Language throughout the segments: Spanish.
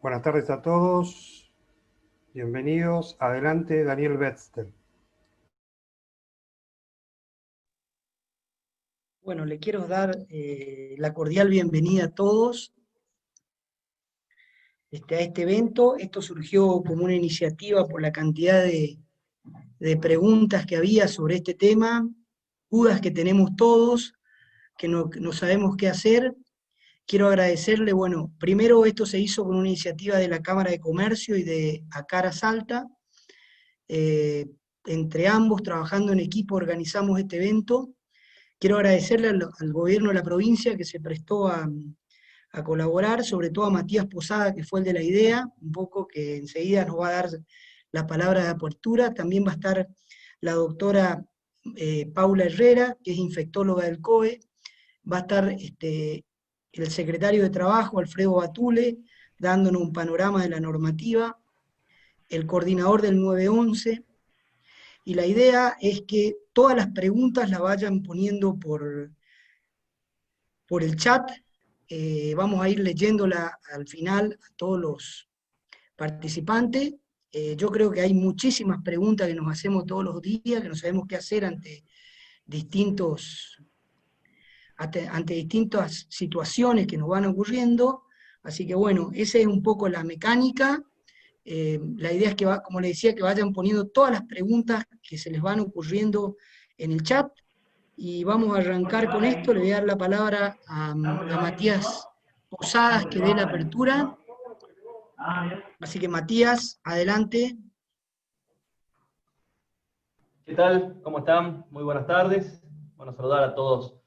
Buenas tardes a todos, bienvenidos. Adelante, Daniel Betster. Bueno, le quiero dar la cordial bienvenida a todos a este evento. Esto surgió como una iniciativa por la cantidad de preguntas que había sobre este tema, dudas que tenemos todos, que no sabemos qué hacer. Quiero agradecerle, bueno, primero esto se hizo con una iniciativa de la Cámara de Comercio y de Acara Salta. Eh, Entre ambos, trabajando en equipo, organizamos este evento. Quiero agradecerle al gobierno de la provincia que se prestó a colaborar, sobre todo a Matías Posada, que fue el de la idea, un poco que enseguida nos va a dar la palabra de apertura. También va a estar la doctora Paula Herrera, que es infectóloga del COE. Va a estar el secretario de Trabajo, Alfredo Batule, dándonos un panorama de la normativa, el coordinador del 911, y la idea es que todas las preguntas las vayan poniendo por el chat. Vamos a ir leyéndola al final a todos los participantes. Yo creo que hay muchísimas preguntas que nos hacemos todos los días, que no sabemos qué hacer distintos, ante distintas situaciones que nos van ocurriendo. Así que bueno, esa es un poco la mecánica. La idea es que, como les decía, que vayan poniendo todas las preguntas que se les van ocurriendo en el chat. Y vamos a arrancar con esto. Le voy a dar la palabra a Matías Posadas, que dé la apertura. Así que Matías, adelante. ¿Qué tal? ¿Cómo están? Muy buenas tardes. Bueno, saludar a todos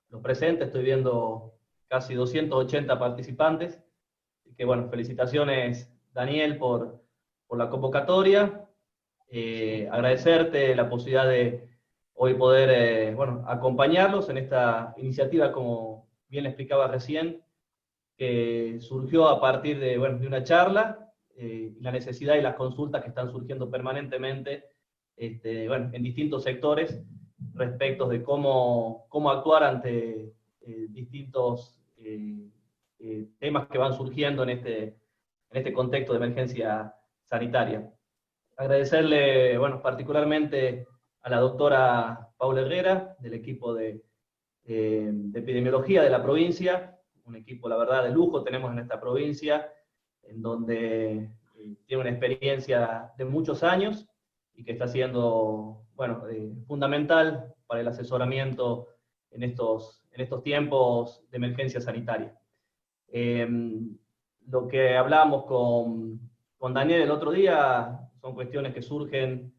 los presentes. Estoy viendo casi 280 participantes. Así que bueno, felicitaciones Daniel por la convocatoria. Agradecerte la posibilidad de hoy poder acompañarlos en esta iniciativa, como bien explicaba recién, que surgió a partir de una charla, la necesidad y las consultas que están surgiendo permanentemente en distintos sectores respecto de cómo actuar ante distintos temas que van surgiendo en este contexto de emergencia sanitaria. Agradecerle, particularmente a la doctora Paula Herrera, del equipo de epidemiología de la provincia, un equipo, la verdad, de lujo tenemos en esta provincia, en donde tiene una experiencia de muchos años y que está siendo, fundamental para el asesoramiento en estos tiempos de emergencia sanitaria. Lo que hablábamos con Daniel el otro día son cuestiones que surgen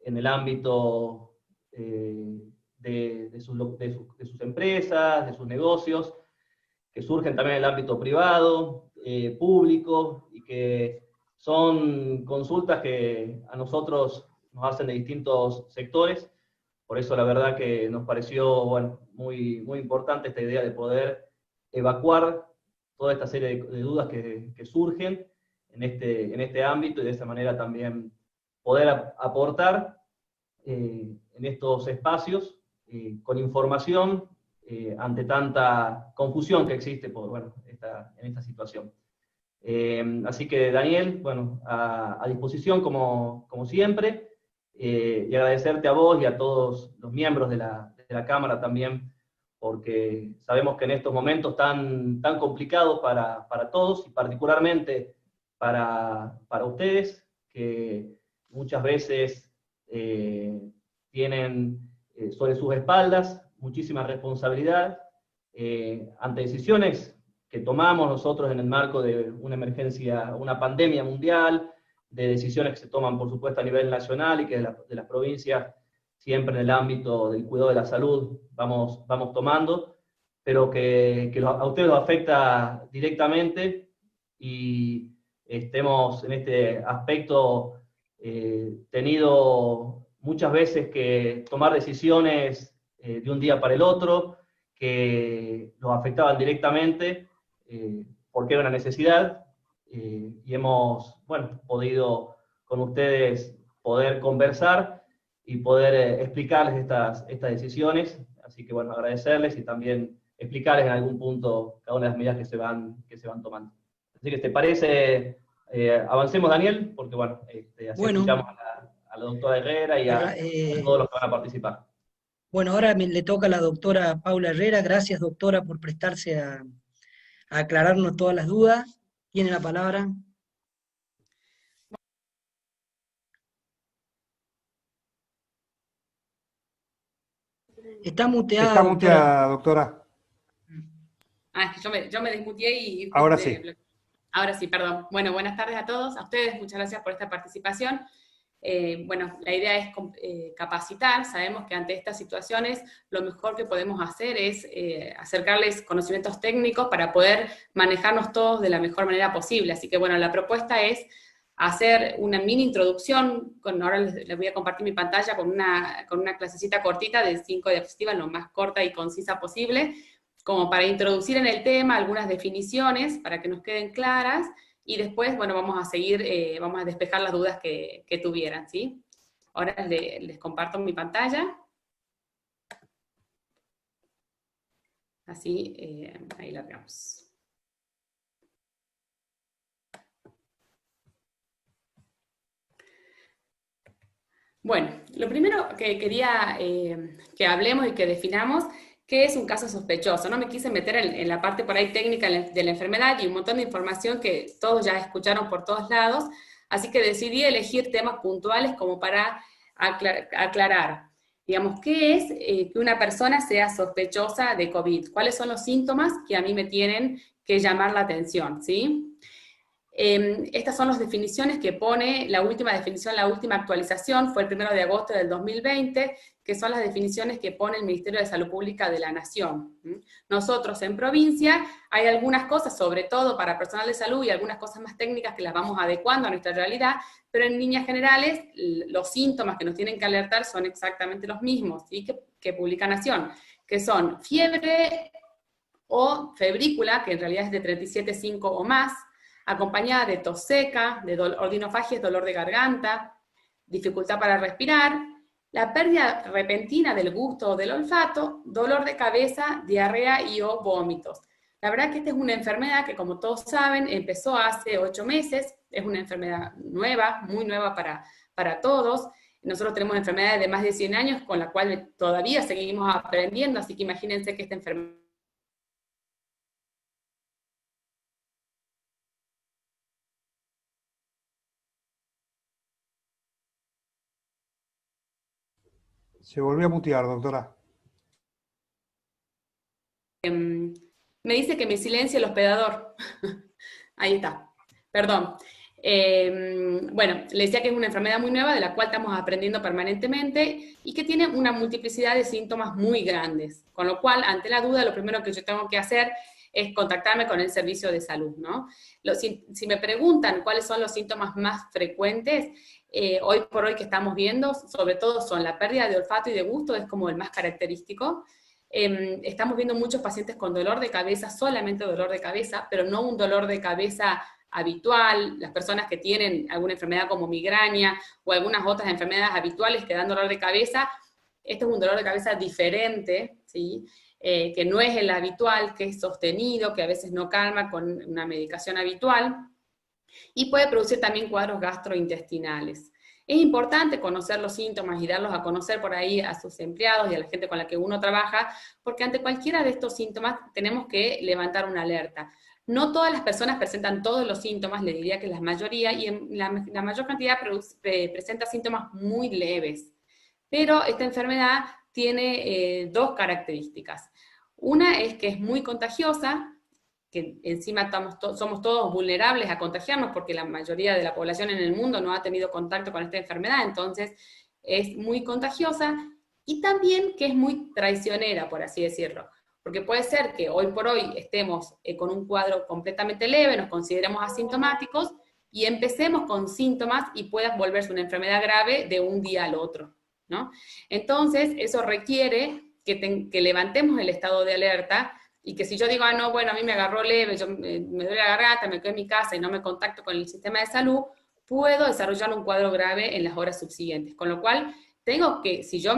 en el ámbito de sus empresas, de sus negocios, que surgen también en el ámbito privado, público, y que son consultas que a nosotros nos hacen de distintos sectores. Por eso la verdad que nos pareció muy, muy importante esta idea de poder evacuar toda esta serie de dudas que surgen en este ámbito, y de esa manera también poder aportar en estos espacios con información ante tanta confusión que existe en esta situación. Así que Daniel, a disposición como siempre, y agradecerte a vos y a todos los miembros de la Cámara también, porque sabemos que en estos momentos tan complicados para todos, y particularmente para ustedes, que muchas veces tienen sobre sus espaldas muchísima responsabilidad ante decisiones que tomamos nosotros en el marco de una emergencia, una pandemia mundial, de decisiones que se toman, por supuesto, a nivel nacional y que de las provincias, siempre en el ámbito del cuidado de la salud, vamos tomando, pero que a ustedes los afecta directamente, y hemos en este aspecto tenido muchas veces que tomar decisiones de un día para el otro, que nos afectaban directamente, porque era una necesidad, y hemos podido con ustedes poder conversar y poder explicarles estas decisiones. Así que agradecerles y también explicarles en algún punto cada una de las medidas que se van tomando. Así que, ¿te parece? Avancemos, Daniel, porque bueno, así Bueno, escuchamos a la doctora Herrera y arra- a todos los que van a participar. bueno, ahora le toca a la doctora Paula Herrera. Gracias, doctora, por prestarse a aclararnos todas las dudas. Tiene la palabra. Está muteada, Está doctora. muteada, doctora. Ah, es que yo me desmuteé y... Ahora sí. Ahora sí, perdón. Bueno, buenas tardes a todos, a ustedes, muchas gracias por esta participación. Bueno, la idea es capacitar. Sabemos que ante estas situaciones lo mejor que podemos hacer es acercarles conocimientos técnicos para poder manejarnos todos de la mejor manera posible. Así que bueno, la propuesta es hacer una mini introducción, ahora les voy a compartir mi pantalla con una clasecita cortita de 5 diapositivas, lo más corta y concisa posible, como para introducir en el tema algunas definiciones para que nos queden claras, y después, bueno, vamos a seguir, vamos a despejar las dudas que tuvieran, ¿sí? Ahora les comparto mi pantalla. Así, ahí la veamos. Bueno, lo primero que quería que hablemos y que definamos, ¿qué es un caso sospechoso? No me quise meter en la parte por ahí técnica de la enfermedad y un montón de información que todos ya escucharon por todos lados, así que decidí elegir temas puntuales como para aclarar. Digamos, ¿qué es que una persona sea sospechosa de COVID? ¿Cuáles son los síntomas que a mí me tienen que llamar la atención? ¿Sí? Estas son las definiciones que pone la última definición, la última actualización, fue el 1 de agosto del 2020, que son las definiciones que pone el Ministerio de Salud Pública de la Nación. Nosotros en provincia hay algunas cosas, sobre todo para personal de salud, y algunas cosas más técnicas que las vamos adecuando a nuestra realidad, pero en líneas generales los síntomas que nos tienen que alertar son exactamente los mismos, ¿sí? que publica Nación, que son fiebre o febrícula, que en realidad es de 37,5 o más, acompañada de tos seca, de ordinofagias, dolor de garganta, dificultad para respirar, la pérdida repentina del gusto o del olfato, dolor de cabeza, diarrea y o vómitos. La verdad que esta es una enfermedad que, como todos saben, empezó hace 8 meses, es una enfermedad nueva, muy nueva para todos. Nosotros tenemos enfermedades de más de 100 años con la cual todavía seguimos aprendiendo, así que imagínense que esta enfermedad Se volvió a mutear, doctora. me dice que me silencie el hospedador. Ahí está. Perdón. Bueno, le decía que es una enfermedad muy nueva de la cual estamos aprendiendo permanentemente y que tiene una multiplicidad de síntomas muy grandes. Con lo cual, ante la duda, lo primero que yo tengo que hacer es contactarme con el servicio de salud, ¿no? Si me preguntan cuáles son los síntomas más frecuentes, hoy por hoy que estamos viendo, sobre todo son la pérdida de olfato y de gusto, es como el más característico. Estamos viendo muchos pacientes con dolor de cabeza, solamente dolor de cabeza, pero no un dolor de cabeza habitual. Las personas que tienen alguna enfermedad como migraña o algunas otras enfermedades habituales que dan dolor de cabeza, este es un dolor de cabeza diferente, ¿sí? Que no es el habitual, que es sostenido, que a veces no calma con una medicación habitual, y puede producir también cuadros gastrointestinales. Es importante conocer los síntomas y darlos a conocer por ahí a sus empleados y a la gente con la que uno trabaja, porque ante cualquiera de estos síntomas tenemos que levantar una alerta. No todas las personas presentan todos los síntomas, le diría que la mayoría, y en la mayor cantidad presenta síntomas muy leves. Pero esta enfermedad tiene dos características. Una es que es muy contagiosa, que encima somos todos vulnerables a contagiarnos porque la mayoría de la población en el mundo no ha tenido contacto con esta enfermedad, entonces es muy contagiosa, y también que es muy traicionera, por así decirlo, porque puede ser que hoy por hoy estemos con un cuadro completamente leve, nos consideremos asintomáticos, y empecemos con síntomas y pueda volverse una enfermedad grave de un día al otro, ¿no? Entonces, eso requiere que levantemos el estado de alerta, y que si yo digo, no, bueno, a mí me agarró leve, me duele la garganta, me quedo en mi casa y no me contacto con el sistema de salud, puedo desarrollar un cuadro grave en las horas subsiguientes. Con lo cual, tengo que, si yo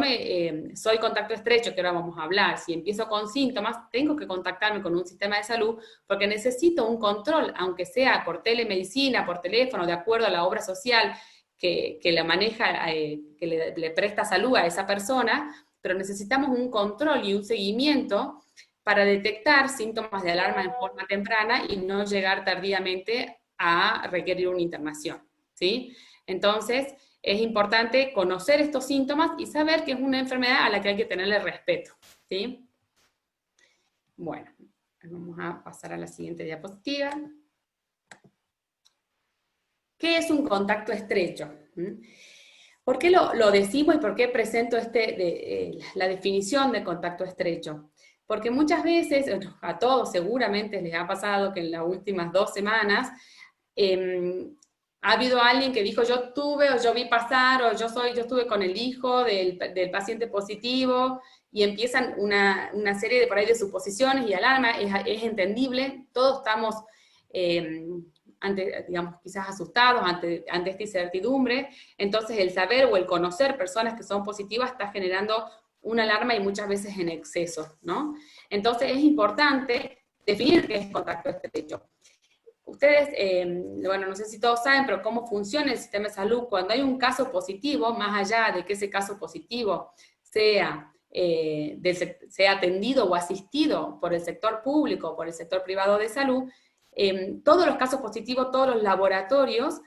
soy contacto estrecho, que ahora vamos a hablar, si empiezo con síntomas, tengo que contactarme con un sistema de salud porque necesito un control, aunque sea por telemedicina, por teléfono, de acuerdo a la obra social que la maneja, que le presta salud a esa persona, pero necesitamos un control y un seguimiento para detectar síntomas de alarma en forma temprana y no llegar tardíamente a requerir una internación, ¿sí? Entonces, es importante conocer estos síntomas y saber que es una enfermedad a la que hay que tenerle respeto, ¿sí? Bueno, vamos a pasar a la siguiente diapositiva. ¿Qué es un contacto estrecho? ¿Por qué lo decimos y por qué presento la definición de contacto estrecho? Porque muchas veces, a todos seguramente les ha pasado que en las últimas 2 semanas, ha habido alguien que dijo, yo tuve, o yo vi pasar, o yo estuve con el hijo del paciente positivo, y empiezan una serie de por ahí de suposiciones y alarmas, es entendible, todos estamos, digamos, quizás asustados ante esta incertidumbre, entonces el saber o el conocer personas que son positivas está generando una alarma y muchas veces en exceso, ¿no? Entonces es importante definir qué es contacto estrecho. Ustedes, bueno, no sé si todos saben, pero cómo funciona el sistema de salud cuando hay un caso positivo, más allá de que ese caso positivo sea atendido o asistido por el sector público o por el sector privado de salud, todos los casos positivos, todos los laboratorios,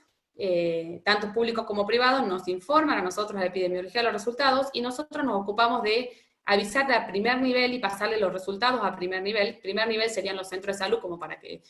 tanto públicos como privados, nos informan a nosotros a epidemiología los resultados y nosotros nos ocupamos de avisarle a primer nivel y pasarle los resultados a primer nivel. Primer nivel serían los centros de salud, como para que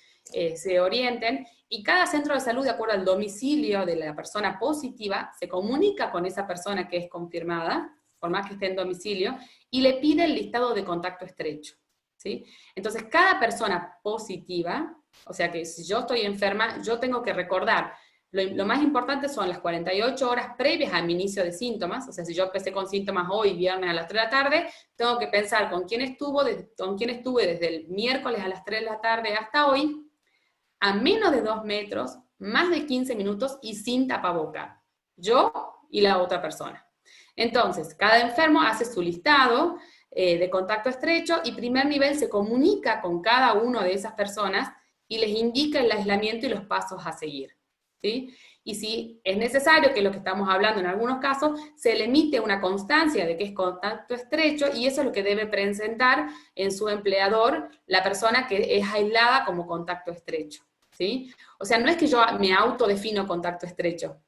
se orienten, y cada centro de salud, de acuerdo al domicilio de la persona positiva, se comunica con esa persona que es confirmada, por más que esté en domicilio, y le pide el listado de contacto estrecho, ¿sí? Entonces, cada persona positiva, o sea que si yo estoy enferma, yo tengo que recordar. Lo más importante son las 48 horas previas a mi inicio de síntomas, o sea, si yo empecé con síntomas hoy, viernes a las 3 de la tarde, tengo que pensar con quién estuve desde el miércoles a las 3 de la tarde hasta hoy, a menos de 2 metros, más de 15 minutos y sin tapaboca. Yo y la otra persona. Entonces, cada enfermo hace su listado de contacto estrecho y primer nivel se comunica con cada una de esas personas y les indica el aislamiento y los pasos a seguir, ¿sí? Y si es necesario, que es lo que estamos hablando en algunos casos, se le emite una constancia de que es contacto estrecho y eso es lo que debe presentar en su empleador la persona que es aislada como contacto estrecho, ¿sí? O sea, no es que yo me autodefino contacto estrecho,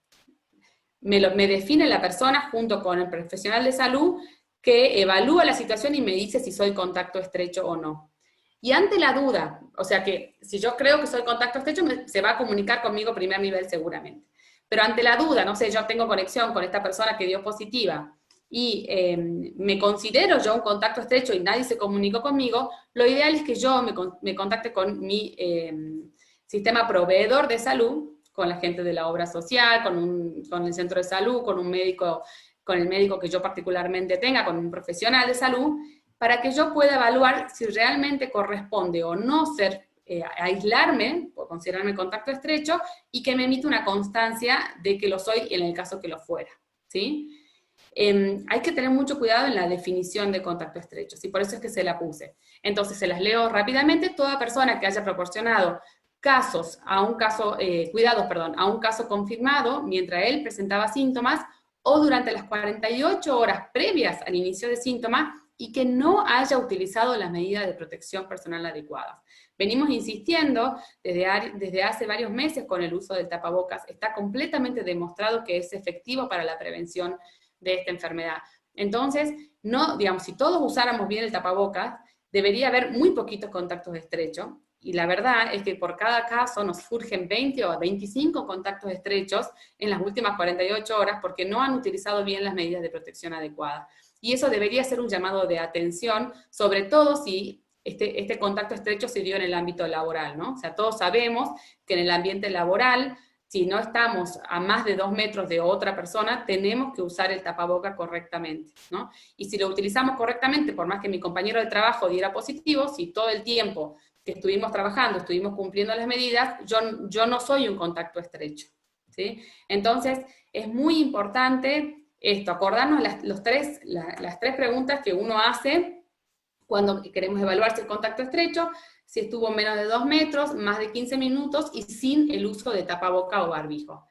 me define la persona junto con el profesional de salud que evalúa la situación y me dice si soy contacto estrecho o no. Y ante la duda, o sea que si yo creo que soy contacto estrecho, se va a comunicar conmigo primer nivel seguramente. Pero ante la duda, no sé, yo tengo conexión con esta persona que dio positiva y me considero yo un contacto estrecho y nadie se comunicó conmigo, lo ideal es que yo me contacte con mi sistema proveedor de salud, con la gente de la obra social, con el centro de salud, con un médico, con el médico que yo particularmente tenga, con un profesional de salud, para que yo pueda evaluar si realmente corresponde o no aislarme, por considerarme contacto estrecho, y que me emite una constancia de que lo soy en el caso que lo fuera, ¿sí? Hay que tener mucho cuidado en la definición de contacto estrecho, y por eso es que se la puse. Entonces, se las leo rápidamente. Toda persona que haya proporcionado cuidados a un caso confirmado, mientras él presentaba síntomas, o durante las 48 horas previas al inicio de síntomas, y que no haya utilizado las medidas de protección personal adecuadas. Venimos insistiendo desde hace varios meses con el uso del tapabocas. Está completamente demostrado que es efectivo para la prevención de esta enfermedad. Entonces, digamos, si todos usáramos bien el tapabocas, debería haber muy poquitos contactos estrechos, y la verdad es que por cada caso nos surgen 20 o 25 contactos estrechos en las últimas 48 horas porque no han utilizado bien las medidas de protección adecuadas. Y eso debería ser un llamado de atención, sobre todo si este contacto estrecho se dio en el ámbito laboral, ¿no? O sea, todos sabemos que en el ambiente laboral, si no estamos a más de 2 metros de otra persona, tenemos que usar el tapaboca correctamente, ¿no? Y si lo utilizamos correctamente, por más que mi compañero de trabajo diera positivo, si todo el tiempo que estuvimos trabajando, estuvimos cumpliendo las medidas, yo no soy un contacto estrecho, ¿sí? Entonces, es muy importante esto, acordarnos las tres preguntas que uno hace cuando queremos evaluar si el contacto estrecho, si estuvo menos de 2 metros, más de 15 minutos y sin el uso de tapaboca o barbijo.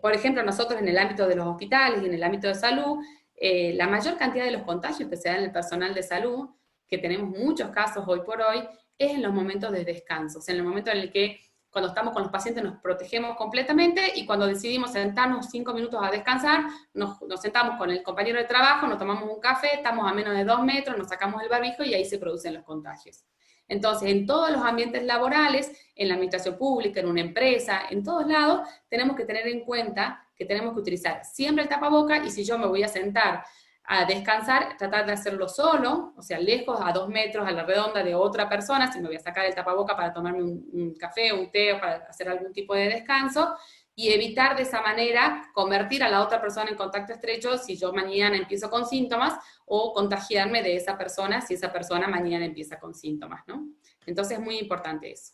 Por ejemplo, nosotros en el ámbito de los hospitales y en el ámbito de salud, la mayor cantidad de los contagios que se dan en el personal de salud, que tenemos muchos casos hoy por hoy, es en los momentos de descanso, o sea, en el momento en el que cuando estamos con los pacientes nos protegemos completamente y cuando decidimos sentarnos 5 minutos a descansar, nos sentamos con el compañero de trabajo, nos tomamos un café, estamos a menos de 2 metros, nos sacamos el barbijo y ahí se producen los contagios. Entonces, en todos los ambientes laborales, en la administración pública, en una empresa, en todos lados, tenemos que tener en cuenta que tenemos que utilizar siempre el tapaboca y si yo me voy a sentar a descansar, tratar de hacerlo solo, o sea, lejos, a 2 metros a la redonda de otra persona, si me voy a sacar el tapaboca para tomarme un café, un té, o para hacer algún tipo de descanso, y evitar de esa manera convertir a la otra persona en contacto estrecho si yo mañana empiezo con síntomas, o contagiarme de esa persona si esa persona mañana empieza con síntomas, ¿no? Entonces es muy importante eso.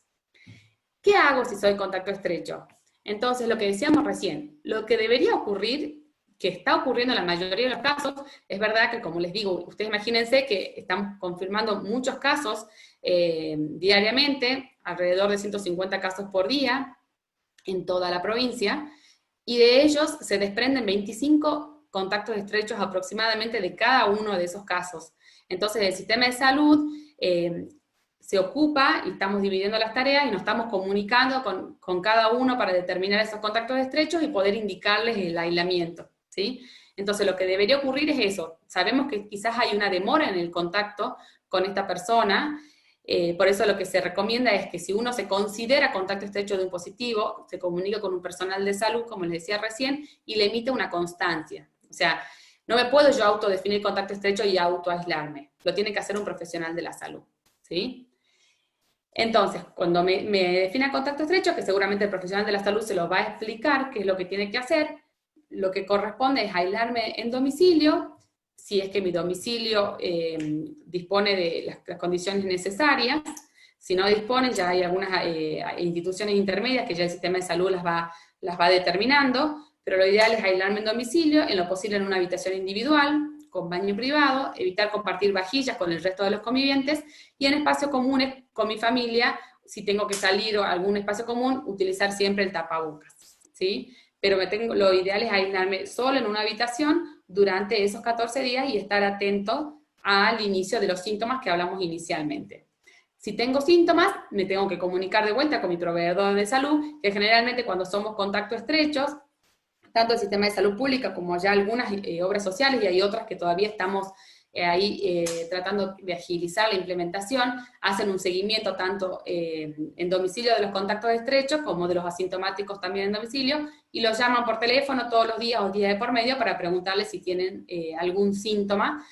¿Qué hago si soy contacto estrecho? Entonces, lo que decíamos recién, lo que debería ocurrir, que está ocurriendo en la mayoría de los casos, es verdad que, como les digo, ustedes imagínense que están confirmando muchos casos diariamente, alrededor de 150 casos por día, en toda la provincia, y de ellos se desprenden 25 contactos estrechos aproximadamente de cada uno de esos casos. Entonces, el sistema de salud se ocupa y estamos dividiendo las tareas y nos estamos comunicando con cada uno para determinar esos contactos estrechos y poder indicarles el aislamiento, ¿sí? Entonces lo que debería ocurrir es eso. Sabemos que quizás hay una demora en el contacto con esta persona, por eso lo que se recomienda es que si uno se considera contacto estrecho de un positivo, se comunica con un personal de salud, como les decía recién, y le emite una constancia. O sea, no me puedo yo autodefinir contacto estrecho y autoaislarme. Lo tiene que hacer un profesional de la salud, ¿sí? Entonces, cuando me defina contacto estrecho, que seguramente el profesional de la salud se lo va a explicar qué es lo que tiene que hacer, lo que corresponde es aislarme en domicilio, si es que mi domicilio dispone de las condiciones necesarias. Si no dispone, ya hay algunas instituciones intermedias que ya el sistema de salud las va determinando, pero lo ideal es aislarme en domicilio, en lo posible en una habitación individual, con baño privado, evitar compartir vajillas con el resto de los convivientes, y en espacios comunes con mi familia, si tengo que salir a algún espacio común, utilizar siempre el tapabocas, ¿sí? Pero lo ideal es aislarme solo en una habitación durante esos 14 días y estar atento al inicio de los síntomas que hablamos inicialmente. Si tengo síntomas, me tengo que comunicar de vuelta con mi proveedor de salud, que generalmente cuando somos contactos estrechos, tanto el sistema de salud pública como ya algunas obras sociales, y hay otras que todavía estamos ahí tratando de agilizar la implementación, hacen un seguimiento tanto en domicilio de los contactos estrechos como de los asintomáticos también en domicilio, y los llaman por teléfono todos los días o días de por medio para preguntarles si tienen algún síntoma.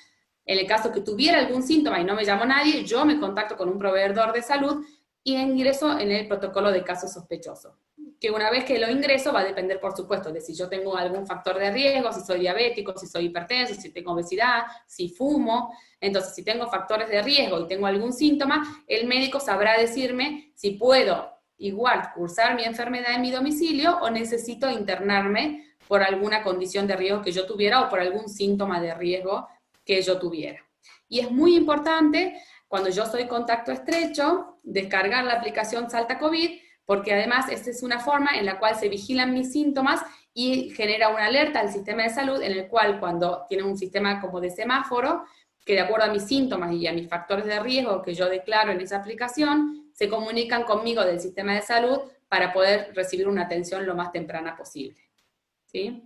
En el caso que tuviera algún síntoma y no me llamó nadie, yo me contacto con un proveedor de salud y ingreso en el protocolo de caso sospechoso, que una vez que lo ingreso va a depender, por supuesto, de si yo tengo algún factor de riesgo, si soy diabético, si soy hipertenso, si tengo obesidad, si fumo. Entonces, si tengo factores de riesgo y tengo algún síntoma, el médico sabrá decirme si puedo igual cursar mi enfermedad en mi domicilio o necesito internarme por alguna condición de riesgo que yo tuviera o por algún síntoma de riesgo que yo tuviera. Y es muy importante, cuando yo soy contacto estrecho, descargar la aplicación Salta COVID, porque además esta es una forma en la cual se vigilan mis síntomas y genera una alerta al sistema de salud, en el cual cuando tiene un sistema como de semáforo, que de acuerdo a mis síntomas y a mis factores de riesgo que yo declaro en esa aplicación, se comunican conmigo del sistema de salud para poder recibir una atención lo más temprana posible, ¿sí?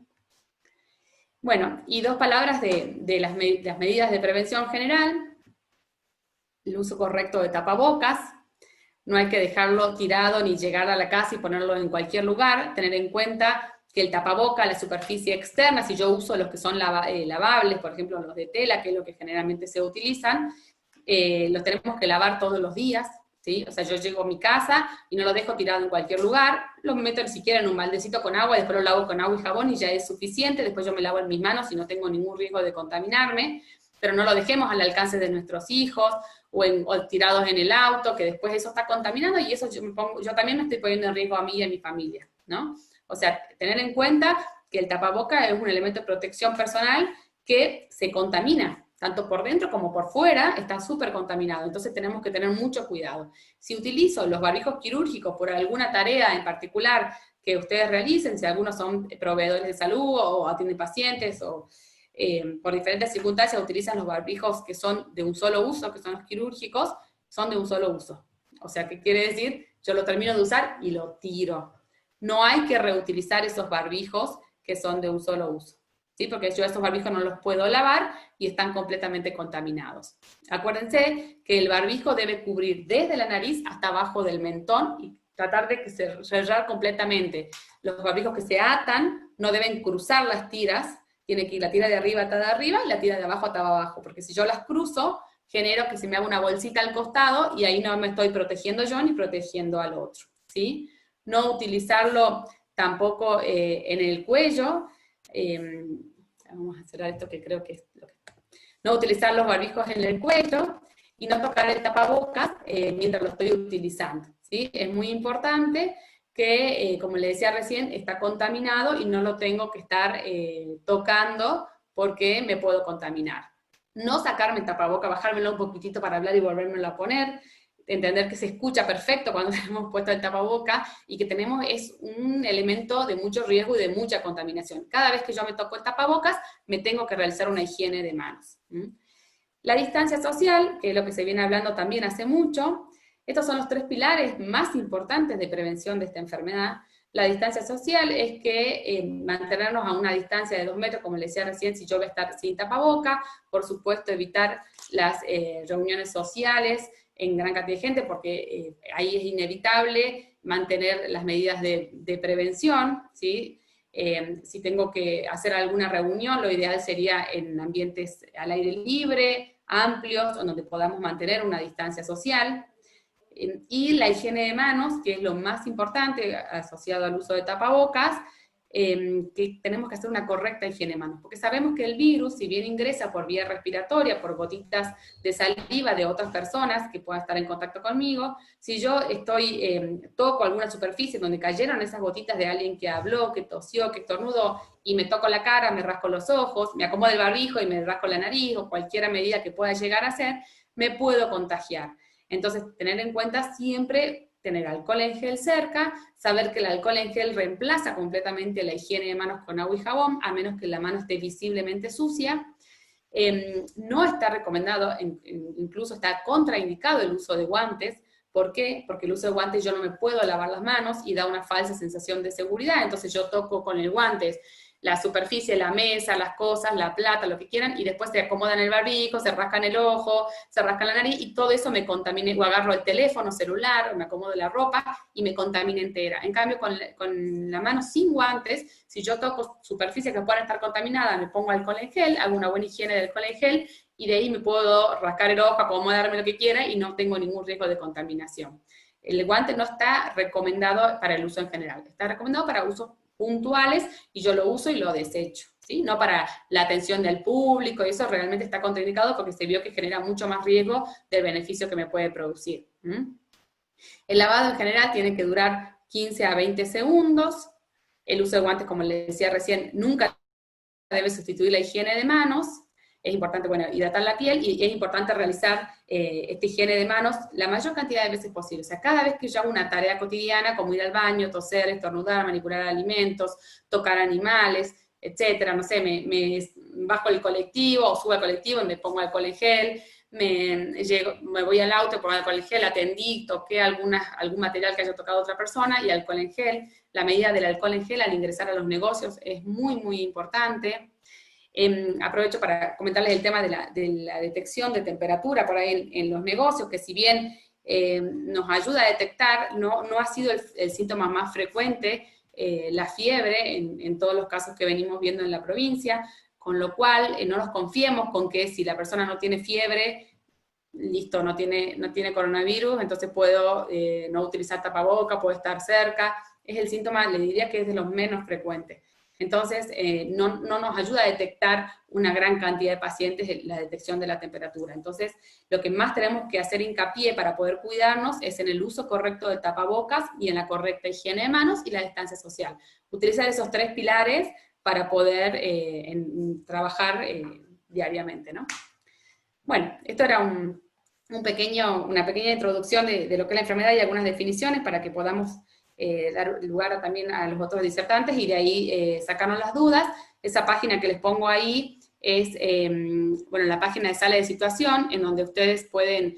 Bueno, y 2 palabras de las medidas de prevención general. El uso correcto de tapabocas. No hay que dejarlo tirado ni llegar a la casa y ponerlo en cualquier lugar. Tener en cuenta que el tapaboca, la superficie externa, si yo uso los que son lavables, por ejemplo los de tela, que es lo que generalmente se utilizan, los tenemos que lavar todos los días, ¿sí? O sea, yo llego a mi casa y no lo dejo tirado en cualquier lugar, lo meto siquiera en un baldecito con agua, después lo lavo con agua y jabón y ya es suficiente, después yo me lavo en mis manos y no tengo ningún riesgo de contaminarme, pero no lo dejemos al alcance de nuestros hijos, o tirados en el auto, que después eso está contaminando, y eso yo también me estoy poniendo en riesgo a mí y a mi familia, ¿no? O sea, tener en cuenta que el tapaboca es un elemento de protección personal que se contamina, tanto por dentro como por fuera, está súper contaminado, entonces tenemos que tener mucho cuidado. Si utilizo los barbijos quirúrgicos por alguna tarea en particular que ustedes realicen, si algunos son proveedores de salud o atienden pacientes o por diferentes circunstancias utilizan los barbijos que son de un solo uso, que son los quirúrgicos, son de un solo uso. O sea, ¿qué quiere decir? Yo lo termino de usar y lo tiro. No hay que reutilizar esos barbijos que son de un solo uso, ¿sí? Porque yo esos barbijos no los puedo lavar y están completamente contaminados. Acuérdense que el barbijo debe cubrir desde la nariz hasta abajo del mentón y tratar de cerrar completamente. Los barbijos que se atan no deben cruzar las tiras, tiene que ir la tira de arriba atada arriba y la tira de abajo atada abajo, porque si yo las cruzo, genero que se me haga una bolsita al costado y ahí no me estoy protegiendo yo ni protegiendo al otro, ¿sí? No utilizarlo tampoco en el cuello. Vamos a cerrar esto que creo que es lo que... No utilizar los barbijos en el cuello y no tocar el tapabocas mientras lo estoy utilizando, ¿sí? Es muy importante que, como le decía recién, está contaminado y no lo tengo que estar tocando porque me puedo contaminar. No sacarme el tapaboca, bajármelo un poquitito para hablar y volvérmelo a poner, entender que se escucha perfecto cuando tenemos puesto el tapaboca y que tenemos es un elemento de mucho riesgo y de mucha contaminación. Cada vez que yo me toco el tapabocas, me tengo que realizar una higiene de manos. La distancia social, que es lo que se viene hablando también hace mucho, estos son los 3 pilares más importantes de prevención de esta enfermedad. La distancia social es que mantenernos a una distancia de 2 metros, como les decía recién, si yo voy a estar sin tapaboca, por supuesto evitar las reuniones sociales en gran cantidad de gente, porque ahí es inevitable mantener las medidas de prevención, ¿sí? Si tengo que hacer alguna reunión, lo ideal sería en ambientes al aire libre, amplios, donde podamos mantener una distancia social. Y la higiene de manos, que es lo más importante asociado al uso de tapabocas, que tenemos que hacer una correcta higiene de manos, porque sabemos que el virus, si bien ingresa por vía respiratoria, por gotitas de saliva de otras personas que puedan estar en contacto conmigo, si yo toco alguna superficie donde cayeron esas gotitas de alguien que habló, que tosió, que estornudó, y me toco la cara, me rasco los ojos, me acomodo el barbijo y me rasco la nariz, o cualquier medida que pueda llegar a hacer, me puedo contagiar. Entonces, tener en cuenta siempre tener alcohol en gel cerca, saber que el alcohol en gel reemplaza completamente la higiene de manos con agua y jabón, a menos que la mano esté visiblemente sucia. No está recomendado, incluso está contraindicado el uso de guantes. ¿Por qué? Porque el uso de guantes yo no me puedo lavar las manos y da una falsa sensación de seguridad, entonces yo toco con el guante la superficie, la mesa, las cosas, la plata, lo que quieran, y después se acomodan el barbijo, se rascan el ojo, se rascan la nariz, y todo eso me contamina, o agarro el teléfono, celular, o me acomodo la ropa, y me contamina entera. En cambio, con la mano sin guantes, si yo toco superficies que puedan estar contaminadas, me pongo alcohol en gel, hago una buena higiene del alcohol en gel, y de ahí me puedo rascar el ojo, acomodarme lo que quiera, y no tengo ningún riesgo de contaminación. El guante no está recomendado para el uso en general, está recomendado para usos puntuales, y yo lo uso y lo desecho, ¿sí? No para la atención del público, y eso realmente está contraindicado porque se vio que genera mucho más riesgo del beneficio que me puede producir. El lavado en general tiene que durar 15 a 20 segundos, el uso de guantes, como les decía recién, nunca debe sustituir la higiene de manos. Es importante, bueno, hidratar la piel, y es importante realizar esta higiene de manos la mayor cantidad de veces posible. O sea, cada vez que yo hago una tarea cotidiana, como ir al baño, toser, estornudar, manipular alimentos, tocar animales, etcétera, no sé, me bajo el colectivo, o subo al colectivo y me pongo alcohol en gel, me voy al auto, pongo alcohol en gel, atendí, toqué algún material que haya tocado otra persona, y alcohol en gel. La medida del alcohol en gel al ingresar a los negocios es muy, muy importante. Aprovecho para comentarles el tema de la detección de temperatura por ahí en los negocios, que si bien nos ayuda a detectar, no ha sido el síntoma más frecuente, la fiebre, en todos los casos que venimos viendo en la provincia, con lo cual no nos confiemos con que si la persona no tiene fiebre, listo, no tiene coronavirus, entonces puedo no utilizar tapaboca, puedo estar cerca. Es el síntoma, le diría que es de los menos frecuentes. Entonces, no nos ayuda a detectar una gran cantidad de pacientes la detección de la temperatura. Entonces, lo que más tenemos que hacer hincapié para poder cuidarnos es en el uso correcto del tapabocas y en la correcta higiene de manos y la distancia social. Utilizar esos 3 pilares para poder trabajar diariamente, ¿no? Bueno, esto era una pequeña introducción de lo que es la enfermedad y algunas definiciones para que podamos dar lugar también a los otros disertantes y de ahí sacarnos las dudas. Esa página que les pongo ahí es, bueno, la página de sala de situación, en donde ustedes pueden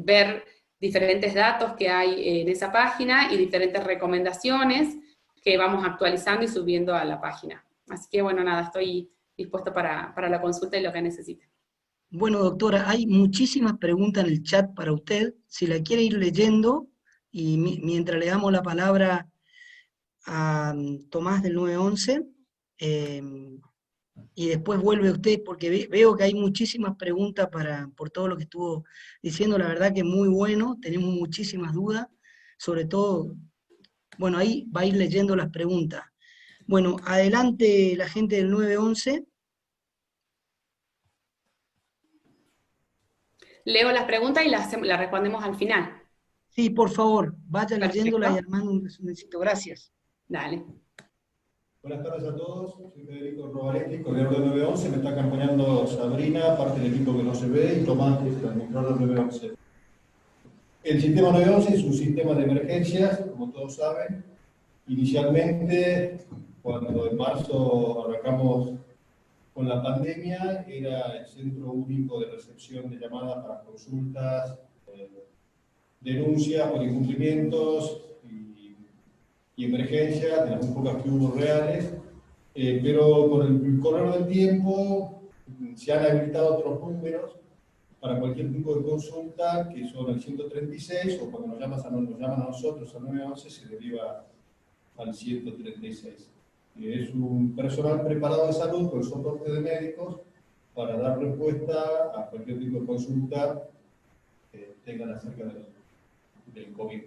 ver diferentes datos que hay en esa página y diferentes recomendaciones que vamos actualizando y subiendo a la página. Así que, bueno, nada, estoy dispuesto para la consulta y lo que necesiten. Bueno, doctora, hay muchísimas preguntas en el chat para usted. Si la quiere ir leyendo, y mientras le damos la palabra a Tomás del 911, y después vuelve usted, porque veo que hay muchísimas preguntas por todo lo que estuvo diciendo. La verdad que es muy bueno, tenemos muchísimas dudas, sobre todo, bueno, ahí va a ir leyendo las preguntas. Bueno, adelante la gente del 911. Leo las preguntas y las respondemos al final. Sí, por favor, vaya leyéndola y Perfecto. armando un resumencito. Gracias. Dale. Buenas tardes a todos, soy Federico Rovaletti, coordinador del 911, me está acompañando Sabrina, parte del equipo que no se ve, y Tomás, que es el administrador del 911. El sistema 911 es un sistema de emergencias, como todos saben. Inicialmente, cuando en marzo arrancamos con la pandemia, era el centro único de recepción de llamadas para consultas, denuncias por incumplimientos y emergencias, de las muy pocas que hubo reales, pero con el correr del tiempo se han habilitado otros números para cualquier tipo de consulta, que son el 136, o cuando nos llaman a nosotros al 911, se deriva al 136. Es un personal preparado de salud con soporte de médicos para dar respuesta a cualquier tipo de consulta que tengan acerca del COVID.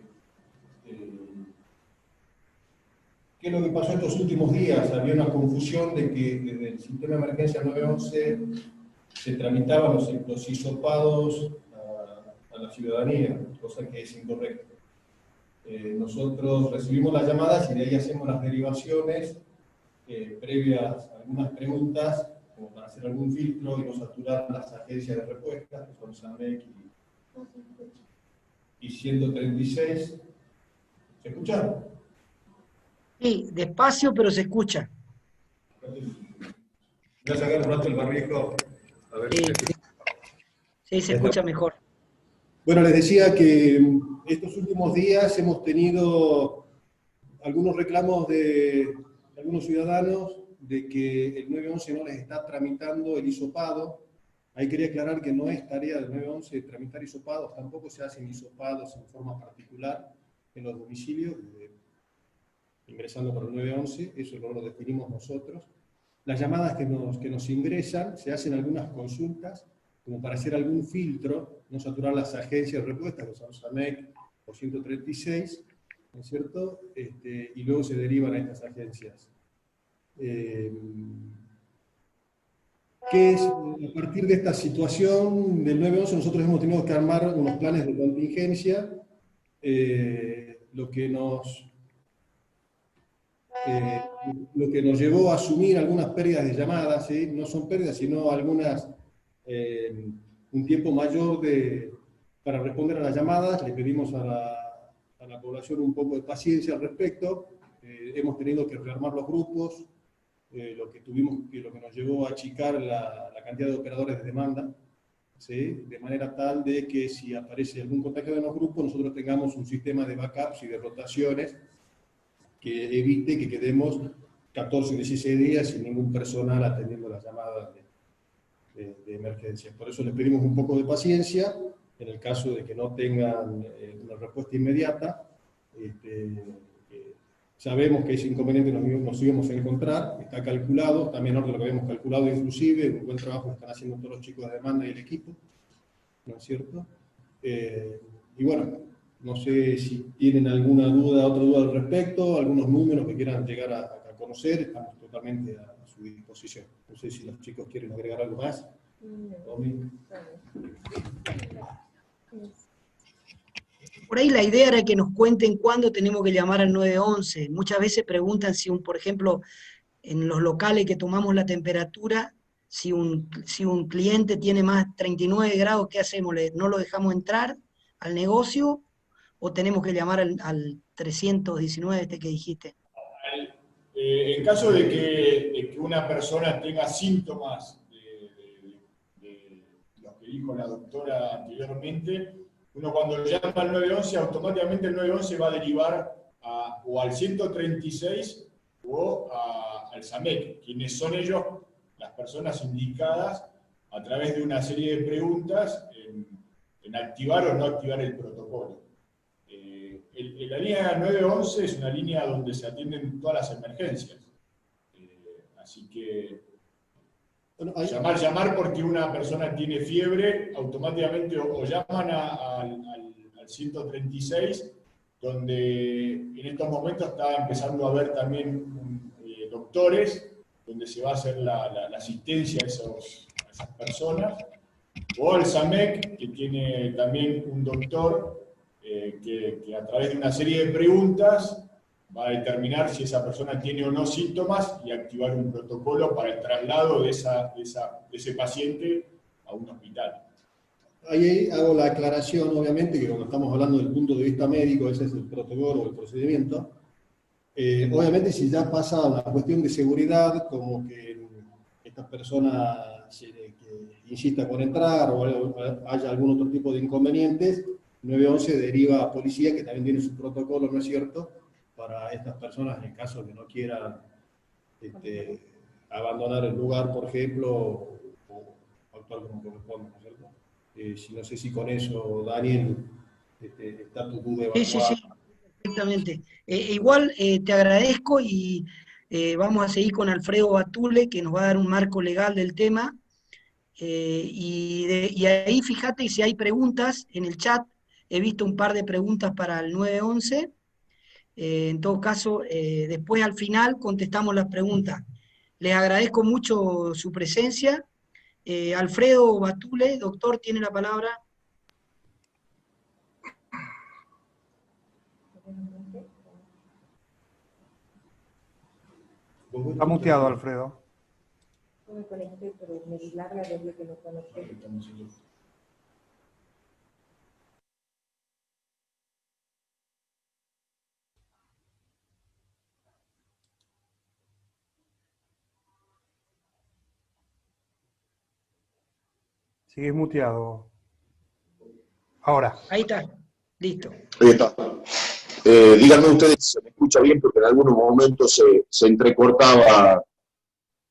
¿Qué es lo que pasó estos últimos días? Había una confusión de que desde el sistema de emergencia 911 se tramitaban los hisopados a la ciudadanía, cosa que es incorrecta. Nosotros recibimos las llamadas y de ahí hacemos las derivaciones previas a algunas preguntas, como para hacer algún filtro y no saturar las agencias de respuesta, que son SAMEC y 136. ¿Se escucha? Sí, despacio, pero se escucha. Voy a sacar un rato el barbijo. A ver si se escucha. Sí, se escucha mejor. Bueno, les decía que estos últimos días hemos tenido algunos reclamos de algunos ciudadanos de que el 911 no les está tramitando el hisopado. Ahí quería aclarar que no es tarea del 911 tramitar hisopados, tampoco se hacen hisopados en forma particular en los domicilios, ingresando por el 911, eso lo definimos nosotros. Las llamadas que nos ingresan, se hacen algunas consultas, como para hacer algún filtro, no saturar las agencias de respuesta, que son SAMEC o 136, ¿no es cierto? Y luego se derivan a estas agencias. A partir de esta situación del 911, nosotros hemos tenido que armar unos planes de contingencia, lo que nos llevó a asumir algunas pérdidas de llamadas, ¿sí? No son pérdidas, sino algunas, un tiempo mayor para responder a las llamadas. Le pedimos a la población un poco de paciencia al respecto. Hemos tenido que rearmar los grupos, lo que nos llevó a achicar la cantidad de operadores de demanda, ¿sí? De manera tal de que si aparece algún contagio en los grupos, nosotros tengamos un sistema de backups y de rotaciones que evite que quedemos 14 o 16 días sin ningún personal atendiendo las llamadas de emergencia. Por eso les pedimos un poco de paciencia, en el caso de que no tengan una respuesta inmediata. Sabemos que ese inconveniente nos íbamos a encontrar, está calculado, está menor de lo que habíamos calculado inclusive, un buen trabajo que están haciendo todos los chicos de demanda y el equipo, ¿no es cierto? Y bueno, no sé si tienen otra duda al respecto, algunos números que quieran llegar a conocer, estamos totalmente a su disposición. No sé si los chicos quieren agregar algo más. Por ahí la idea era que nos cuenten cuándo tenemos que llamar al 911. Muchas veces preguntan si, por ejemplo, en los locales que tomamos la temperatura, si un cliente tiene más 39 grados, ¿qué hacemos? ¿No lo dejamos entrar al negocio o tenemos que llamar al 319 este que dijiste? En caso de que una persona tenga síntomas de los que dijo la doctora anteriormente, uno cuando llama al 911, automáticamente el 911 va a derivar o al 136 o al SAMEC, quienes son ellos las personas indicadas a través de una serie de preguntas en activar o no activar el protocolo. La línea 911 es una línea donde se atienden todas las emergencias. Así que bueno, llamar porque una persona tiene fiebre, automáticamente o llaman al 136, donde en estos momentos está empezando a haber también doctores, donde se va a hacer la asistencia a esas personas, o al SAMEC, que tiene también un doctor que a través de una serie de preguntas va a determinar si esa persona tiene o no síntomas y activar un protocolo para el traslado de ese paciente a un hospital. Ahí hago la aclaración, obviamente, que como estamos hablando del punto de vista médico, ese es el protocolo o el procedimiento. Obviamente, si ya pasa una cuestión de seguridad, como que esta persona que insista con entrar o haya algún otro tipo de inconvenientes, 911 deriva a policía, que también tiene su protocolo, ¿no es cierto?, para estas personas en caso de que no quieran abandonar el lugar, por ejemplo, o actuar como corresponde, ¿no es cierto? No sé si con eso, Daniel, está tu duda evacuada. Sí, perfectamente. Igual te agradezco y vamos a seguir con Alfredo Batule, que nos va a dar un marco legal del tema. Y ahí fíjate si hay preguntas en el chat. He visto un par de preguntas para el 911. En todo caso, después al final contestamos las preguntas. Les agradezco mucho su presencia. Alfredo Batule, doctor, tiene la palabra. Está muteado, Alfredo. No me conecté, pero me larga desde que lo conecté. Sigues muteado. Ahora. Ahí está, listo. Ahí está. Díganme ustedes si se me escucha bien, porque en algunos momentos se entrecortaba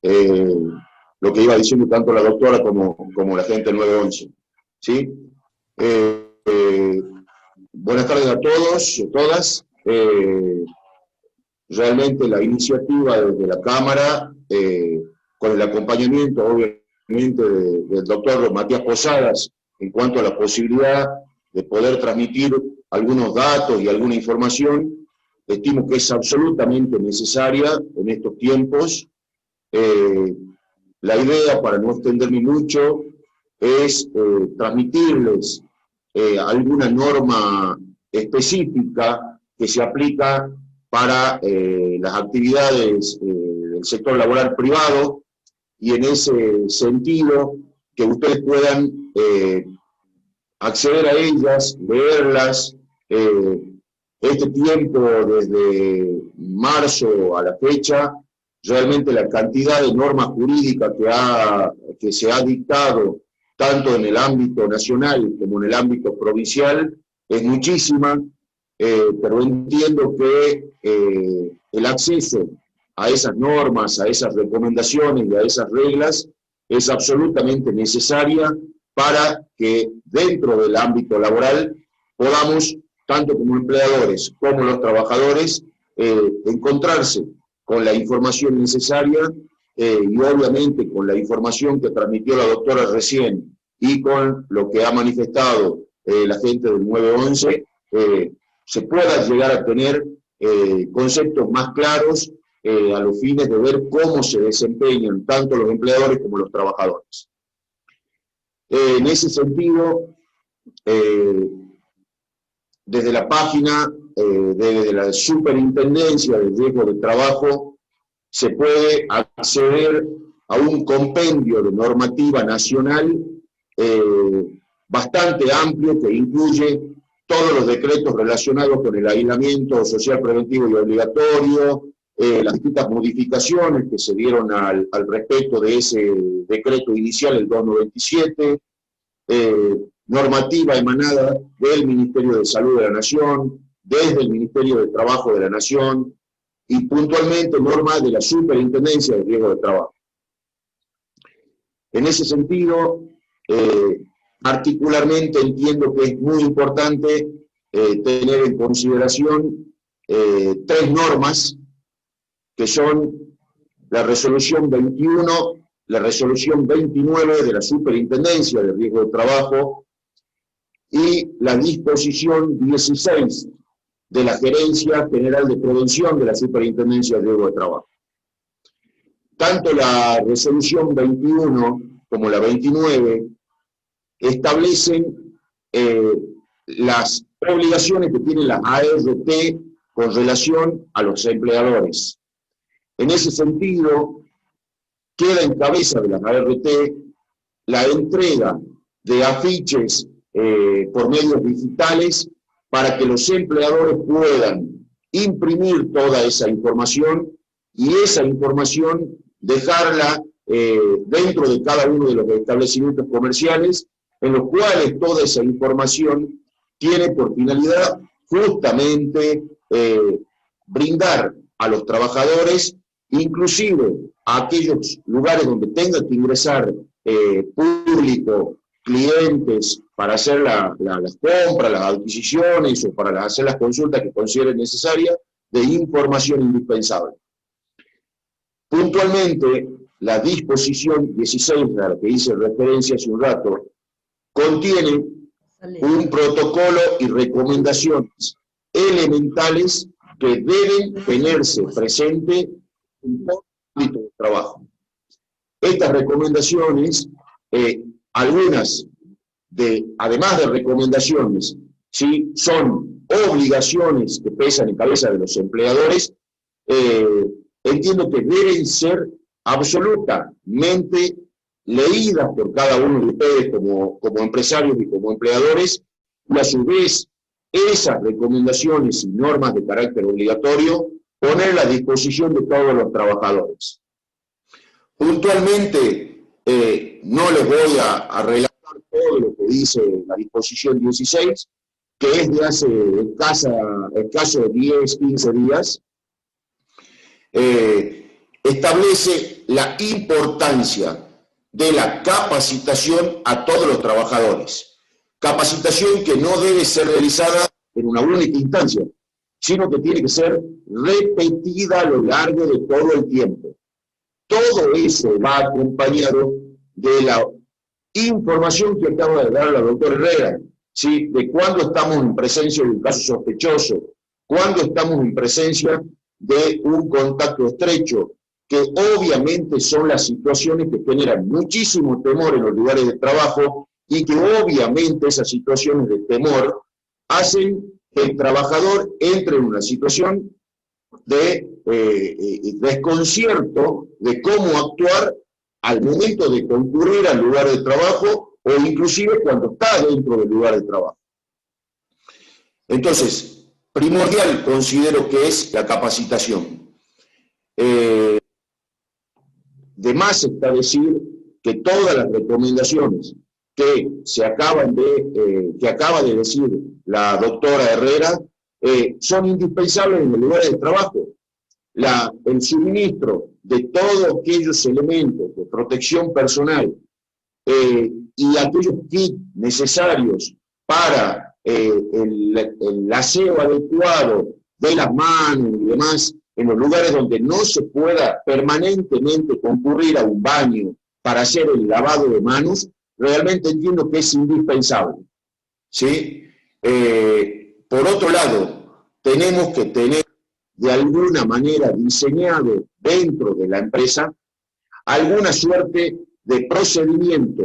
lo que iba diciendo tanto la doctora como la gente del 911. ¿Sí? Buenas tardes a todos y a todas. Realmente la iniciativa desde la Cámara, con el acompañamiento, obviamente, del doctor Matías Posadas, en cuanto a la posibilidad de poder transmitir algunos datos y alguna información, estimo que es absolutamente necesaria en estos tiempos. La idea, para no extenderme mucho, es transmitirles alguna norma específica que se aplica para las actividades del sector laboral privado, y en ese sentido que ustedes puedan acceder a ellas, leerlas. Este tiempo, desde marzo a la fecha, realmente la cantidad de normas jurídicas que se ha dictado, tanto en el ámbito nacional como en el ámbito provincial, es muchísima, pero entiendo que el acceso a esas normas, a esas recomendaciones y a esas reglas es absolutamente necesaria para que dentro del ámbito laboral podamos, tanto como empleadores como los trabajadores, encontrarse con la información necesaria y obviamente con la información que transmitió la doctora recién y con lo que ha manifestado la gente del 911, se pueda llegar a tener conceptos más claros a los fines de ver cómo se desempeñan tanto los empleadores como los trabajadores. En ese sentido, desde la página de la Superintendencia de Riesgo de Trabajo se puede acceder a un compendio de normativa nacional bastante amplio que incluye todos los decretos relacionados con el aislamiento social preventivo y obligatorio, las distintas modificaciones que se dieron al respecto de ese decreto inicial, el 297, normativa emanada del Ministerio de Salud de la Nación, desde el Ministerio de Trabajo de la Nación, y puntualmente normas de la Superintendencia de Riesgo de Trabajo. En ese sentido, particularmente entiendo que es muy importante tener en consideración tres normas, que son la resolución 21, la resolución 29 de la Superintendencia de Riesgo de Trabajo y la disposición 16 de la Gerencia General de Prevención de la Superintendencia de Riesgo de Trabajo. Tanto la resolución 21 como la 29 establecen las obligaciones que tienen las ART con relación a los empleadores. En ese sentido, queda en cabeza de las ART la entrega de afiches por medios digitales para que los empleadores puedan imprimir toda esa información y esa información dejarla dentro de cada uno de los establecimientos comerciales, en los cuales toda esa información tiene por finalidad justamente brindar a los trabajadores, inclusive a aquellos lugares donde tenga que ingresar público, clientes, para hacer las compras, las adquisiciones o para hacer las consultas que consideren necesarias, de información indispensable. Puntualmente, la disposición 16, a la que hice referencia hace un rato, contiene un protocolo y recomendaciones elementales que deben tenerse presente en todo el ámbito de trabajo. Estas recomendaciones, algunas, además de recomendaciones, ¿sí?, son obligaciones que pesan en cabeza de los empleadores, entiendo que deben ser absolutamente leídas por cada uno de ustedes como empresarios y como empleadores, y a su vez esas recomendaciones y normas de carácter obligatorio poner a disposición de todos los trabajadores. Puntualmente, no les voy a relatar todo lo que dice la disposición 16, que es de hace escaso 10, 15 días, establece la importancia de la capacitación a todos los trabajadores. Capacitación que no debe ser realizada en una única instancia, sino que tiene que ser repetida a lo largo de todo el tiempo. Todo eso va acompañado de la información que acaba de dar la doctora Herrera, ¿sí?, de cuándo estamos en presencia de un caso sospechoso, cuándo estamos en presencia de un contacto estrecho, que obviamente son las situaciones que generan muchísimo temor en los lugares de trabajo y que obviamente esas situaciones de temor hacen que el trabajador entre en una situación de desconcierto de cómo actuar al momento de concurrir al lugar de trabajo o inclusive cuando está dentro del lugar de trabajo. Entonces, primordial considero que es la capacitación. De más está decir que todas las recomendaciones que acaba de decir la doctora Herrera son indispensables en el lugar de trabajo. El suministro de todos aquellos elementos de protección personal y aquellos kits necesarios para el aseo adecuado de las manos y demás, en los lugares donde no se pueda permanentemente concurrir a un baño para hacer el lavado de manos, realmente entiendo que es indispensable, ¿sí? Por otro lado, tenemos que tener de alguna manera diseñado dentro de la empresa alguna suerte de procedimiento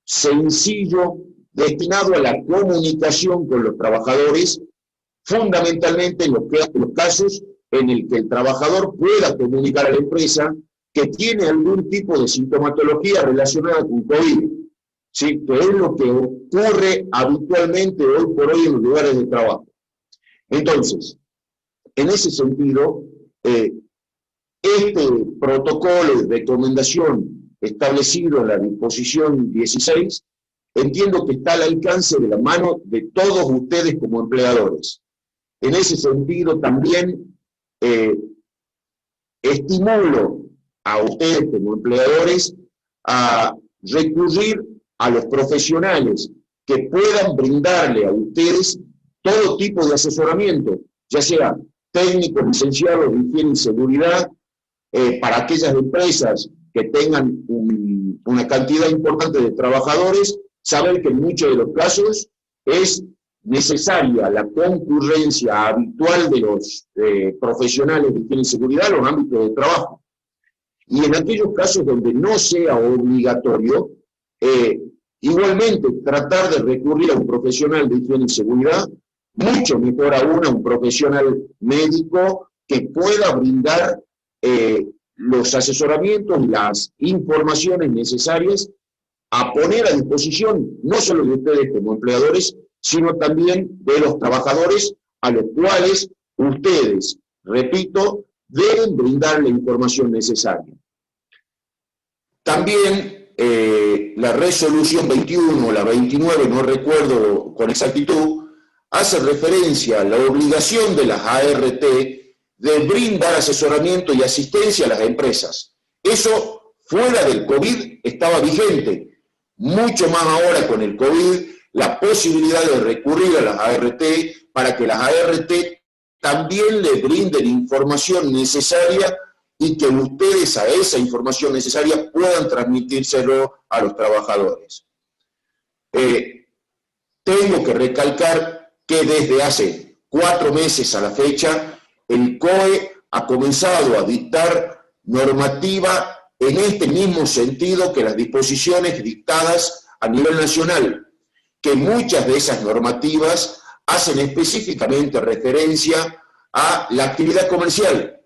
sencillo destinado a la comunicación con los trabajadores fundamentalmente en los casos en el que el trabajador pueda comunicar a la empresa que tiene algún tipo de sintomatología relacionada con COVID, ¿sí? Que es lo que ocurre habitualmente hoy por hoy en los lugares de trabajo. Entonces, en ese sentido, este protocolo de recomendación establecido en la disposición 16, entiendo que está al alcance de la mano de todos ustedes como empleadores. En ese sentido también estimulo a ustedes como empleadores a recurrir a los profesionales que puedan brindarle a ustedes todo tipo de asesoramiento, ya sea técnicos, licenciados de higiene y seguridad, para aquellas empresas que tengan una cantidad importante de trabajadores, saber que en muchos de los casos es necesaria la concurrencia habitual de los profesionales de higiene y seguridad en los ámbitos de trabajo. Y en aquellos casos donde no sea obligatorio, igualmente tratar de recurrir a un profesional de higiene y seguridad, mucho mejor aún a un profesional médico que pueda brindar los asesoramientos y las informaciones necesarias a poner a disposición no solo de ustedes como empleadores, sino también de los trabajadores a los cuales ustedes, repito, deben brindar la información necesaria. También la resolución 21 o la 29, no recuerdo con exactitud, hace referencia a la obligación de las ART de brindar asesoramiento y asistencia a las empresas. Eso, fuera del COVID, estaba vigente. Mucho más ahora con el COVID, la posibilidad de recurrir a las ART para que las ART también le brinden información necesaria y que ustedes a esa información necesaria puedan transmitírselo a los trabajadores. Tengo que recalcar que desde hace 4 meses a la fecha, el COE ha comenzado a dictar normativa en este mismo sentido que las disposiciones dictadas a nivel nacional, que muchas de esas normativas hacen específicamente referencia a la actividad comercial.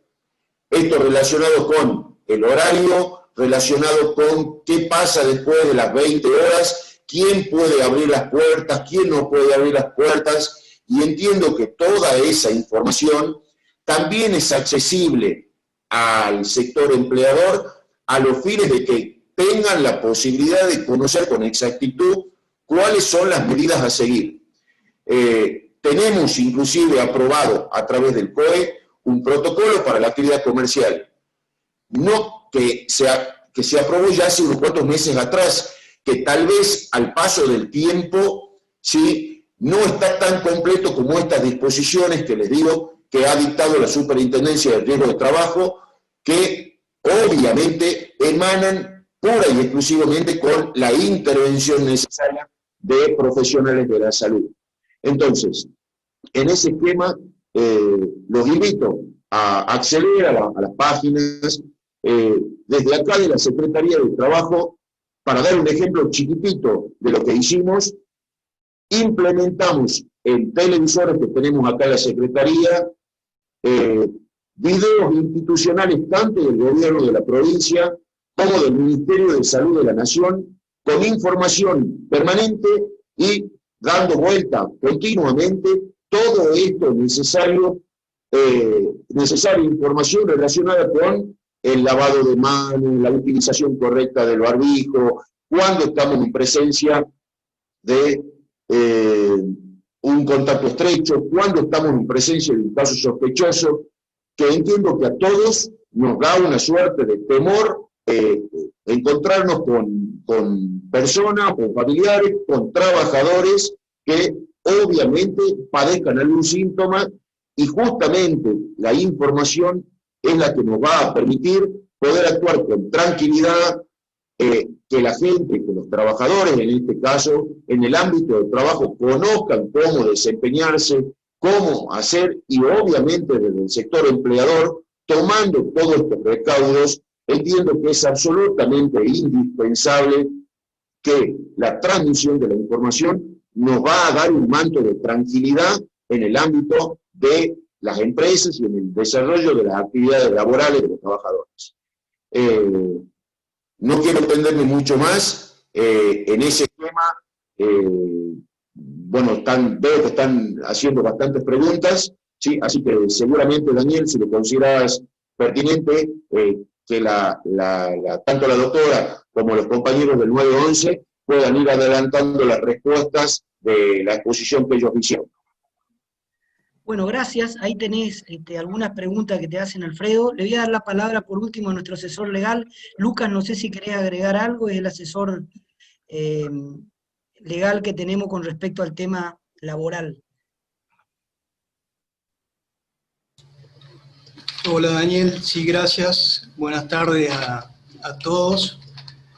Esto relacionado con el horario, relacionado con qué pasa después de las 20 horas, quién puede abrir las puertas, quién no puede abrir las puertas, y entiendo que toda esa información también es accesible al sector empleador a los fines de que tengan la posibilidad de conocer con exactitud cuáles son las medidas a seguir. Tenemos inclusive aprobado a través del COE un protocolo para la actividad comercial, no que se aprobó ya hace unos cuantos meses atrás, que tal vez al paso del tiempo, ¿sí?, no está tan completo como estas disposiciones que les digo que ha dictado la Superintendencia de Riesgo de Trabajo, que obviamente emanan pura y exclusivamente con la intervención necesaria de profesionales de la salud. Entonces, en ese esquema, los invito a acceder a las páginas, desde acá de la Secretaría de Trabajo, para dar un ejemplo chiquitito de lo que hicimos. Implementamos en televisores que tenemos acá en la Secretaría, videos institucionales tanto del gobierno de la provincia como del Ministerio de Salud de la Nación, con información permanente y dando vuelta continuamente todo esto necesaria información relacionada con el lavado de manos, la utilización correcta del barbijo, cuando estamos en presencia de un contacto estrecho, cuando estamos en presencia de un caso sospechoso, que entiendo que a todos nos da una suerte de temor encontrarnos con personas, con familiares, con trabajadores que obviamente padezcan algún síntoma, y justamente la información es la que nos va a permitir poder actuar con tranquilidad, que la gente, que los trabajadores en este caso, en el ámbito del trabajo, conozcan cómo desempeñarse, cómo hacer, y obviamente desde el sector empleador, tomando todos estos recaudos, entiendo que es absolutamente indispensable que la transmisión de la información nos va a dar un manto de tranquilidad en el ámbito de las empresas y en el desarrollo de las actividades laborales de los trabajadores. No quiero extenderme mucho más en ese tema. Bueno, veo que están haciendo bastantes preguntas, ¿sí? Así que seguramente, Daniel, si lo consideras pertinente, que tanto la doctora como los compañeros del 911 puedan ir adelantando las respuestas de la exposición que ellos hicieron. Bueno, gracias. Ahí tenés algunas preguntas que te hacen, Alfredo. Le voy a dar la palabra por último a nuestro asesor legal. Lucas, no sé si querés agregar algo, es el asesor legal que tenemos con respecto al tema laboral. Hola Daniel, sí, gracias. Buenas tardes a todos.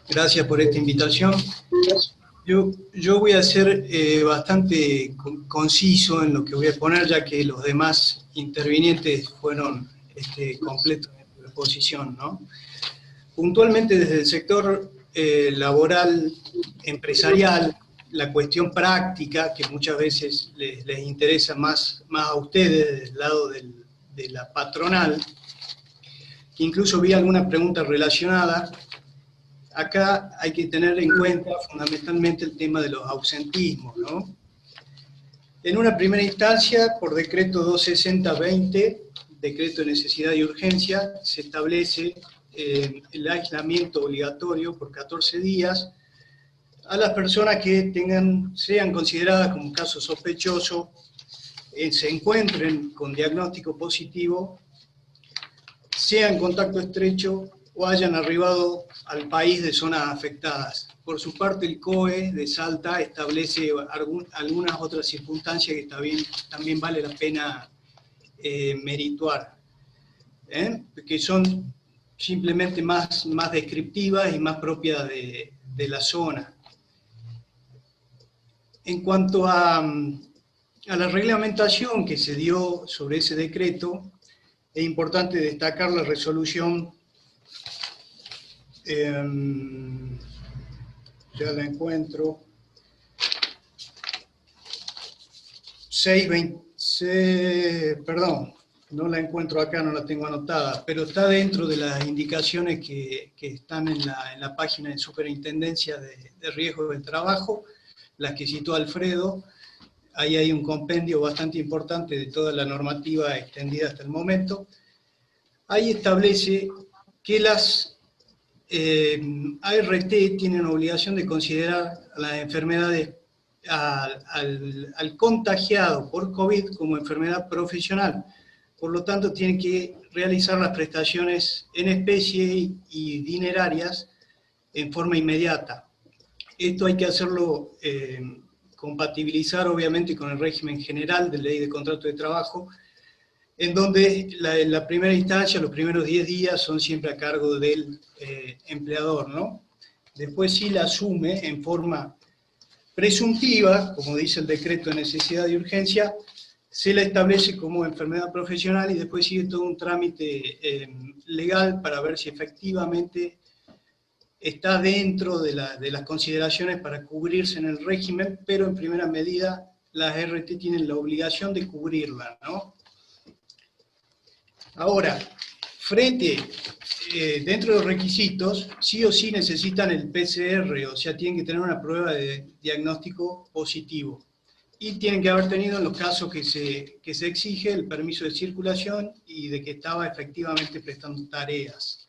Gracias por esta invitación. Yo voy a ser bastante conciso en lo que voy a poner, ya que los demás intervinientes fueron completos en su exposición, ¿no? Puntualmente desde el sector laboral, empresarial, la cuestión práctica, que muchas veces les interesa más a ustedes del lado de la patronal, incluso vi alguna pregunta relacionada. Acá hay que tener en cuenta fundamentalmente el tema de los ausentismos, ¿no? En una primera instancia, por decreto 260-20, decreto de necesidad y urgencia, se establece el aislamiento obligatorio por 14 días a las personas que sean consideradas como caso sospechoso, se encuentren con diagnóstico positivo, sean en contacto estrecho o hayan arribado al país de zonas afectadas. Por su parte, el COE de Salta establece algunas otras circunstancias que también vale la pena merituar, que son simplemente más descriptivas y más propias de la zona. En cuanto a la reglamentación que se dio sobre ese decreto, es importante destacar la resolución, ya la encuentro, 620, perdón, no la encuentro acá, no la tengo anotada, pero está dentro de las indicaciones que están en la página de Superintendencia de Riesgo del Trabajo, las que citó Alfredo. Ahí hay un compendio bastante importante de toda la normativa extendida hasta el momento. Ahí establece que las ART tienen obligación de considerar a las enfermedades, al contagiado por COVID como enfermedad profesional. Por lo tanto, tienen que realizar las prestaciones en especie y dinerarias en forma inmediata. Esto hay que hacerlo, compatibilizar obviamente con el régimen general de ley de contrato de trabajo, en donde la primera instancia, los primeros 10 días son siempre a cargo del empleador, ¿no? Después sí la asume en forma presuntiva, como dice el decreto de necesidad y urgencia, se la establece como enfermedad profesional y después sigue todo un trámite legal para ver si efectivamente está dentro de las consideraciones para cubrirse en el régimen, pero en primera medida las RT tienen la obligación de cubrirla, ¿no? Ahora, dentro de los requisitos, sí o sí necesitan el PCR, o sea, tienen que tener una prueba de diagnóstico positivo. Y tienen que haber tenido, en los casos que se exige, el permiso de circulación y de que estaba efectivamente prestando tareas.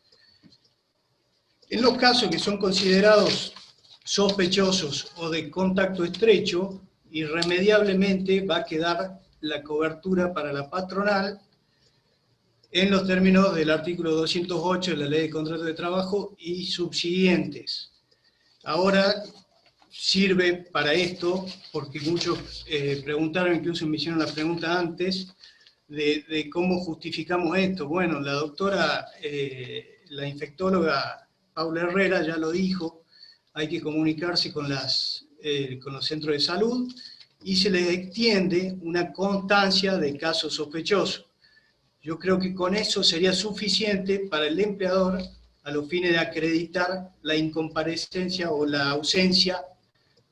En los casos que son considerados sospechosos o de contacto estrecho, irremediablemente va a quedar la cobertura para la patronal en los términos del artículo 208 de la Ley de Contrato de Trabajo y subsiguientes. Ahora sirve para esto, porque muchos preguntaron, incluso me hicieron la pregunta antes, de cómo justificamos esto. Bueno, la doctora, la infectóloga Paula Herrera ya lo dijo, hay que comunicarse con los centros de salud y se les extiende una constancia de casos sospechosos. Yo creo que con eso sería suficiente para el empleador a los fines de acreditar la incomparecencia o la ausencia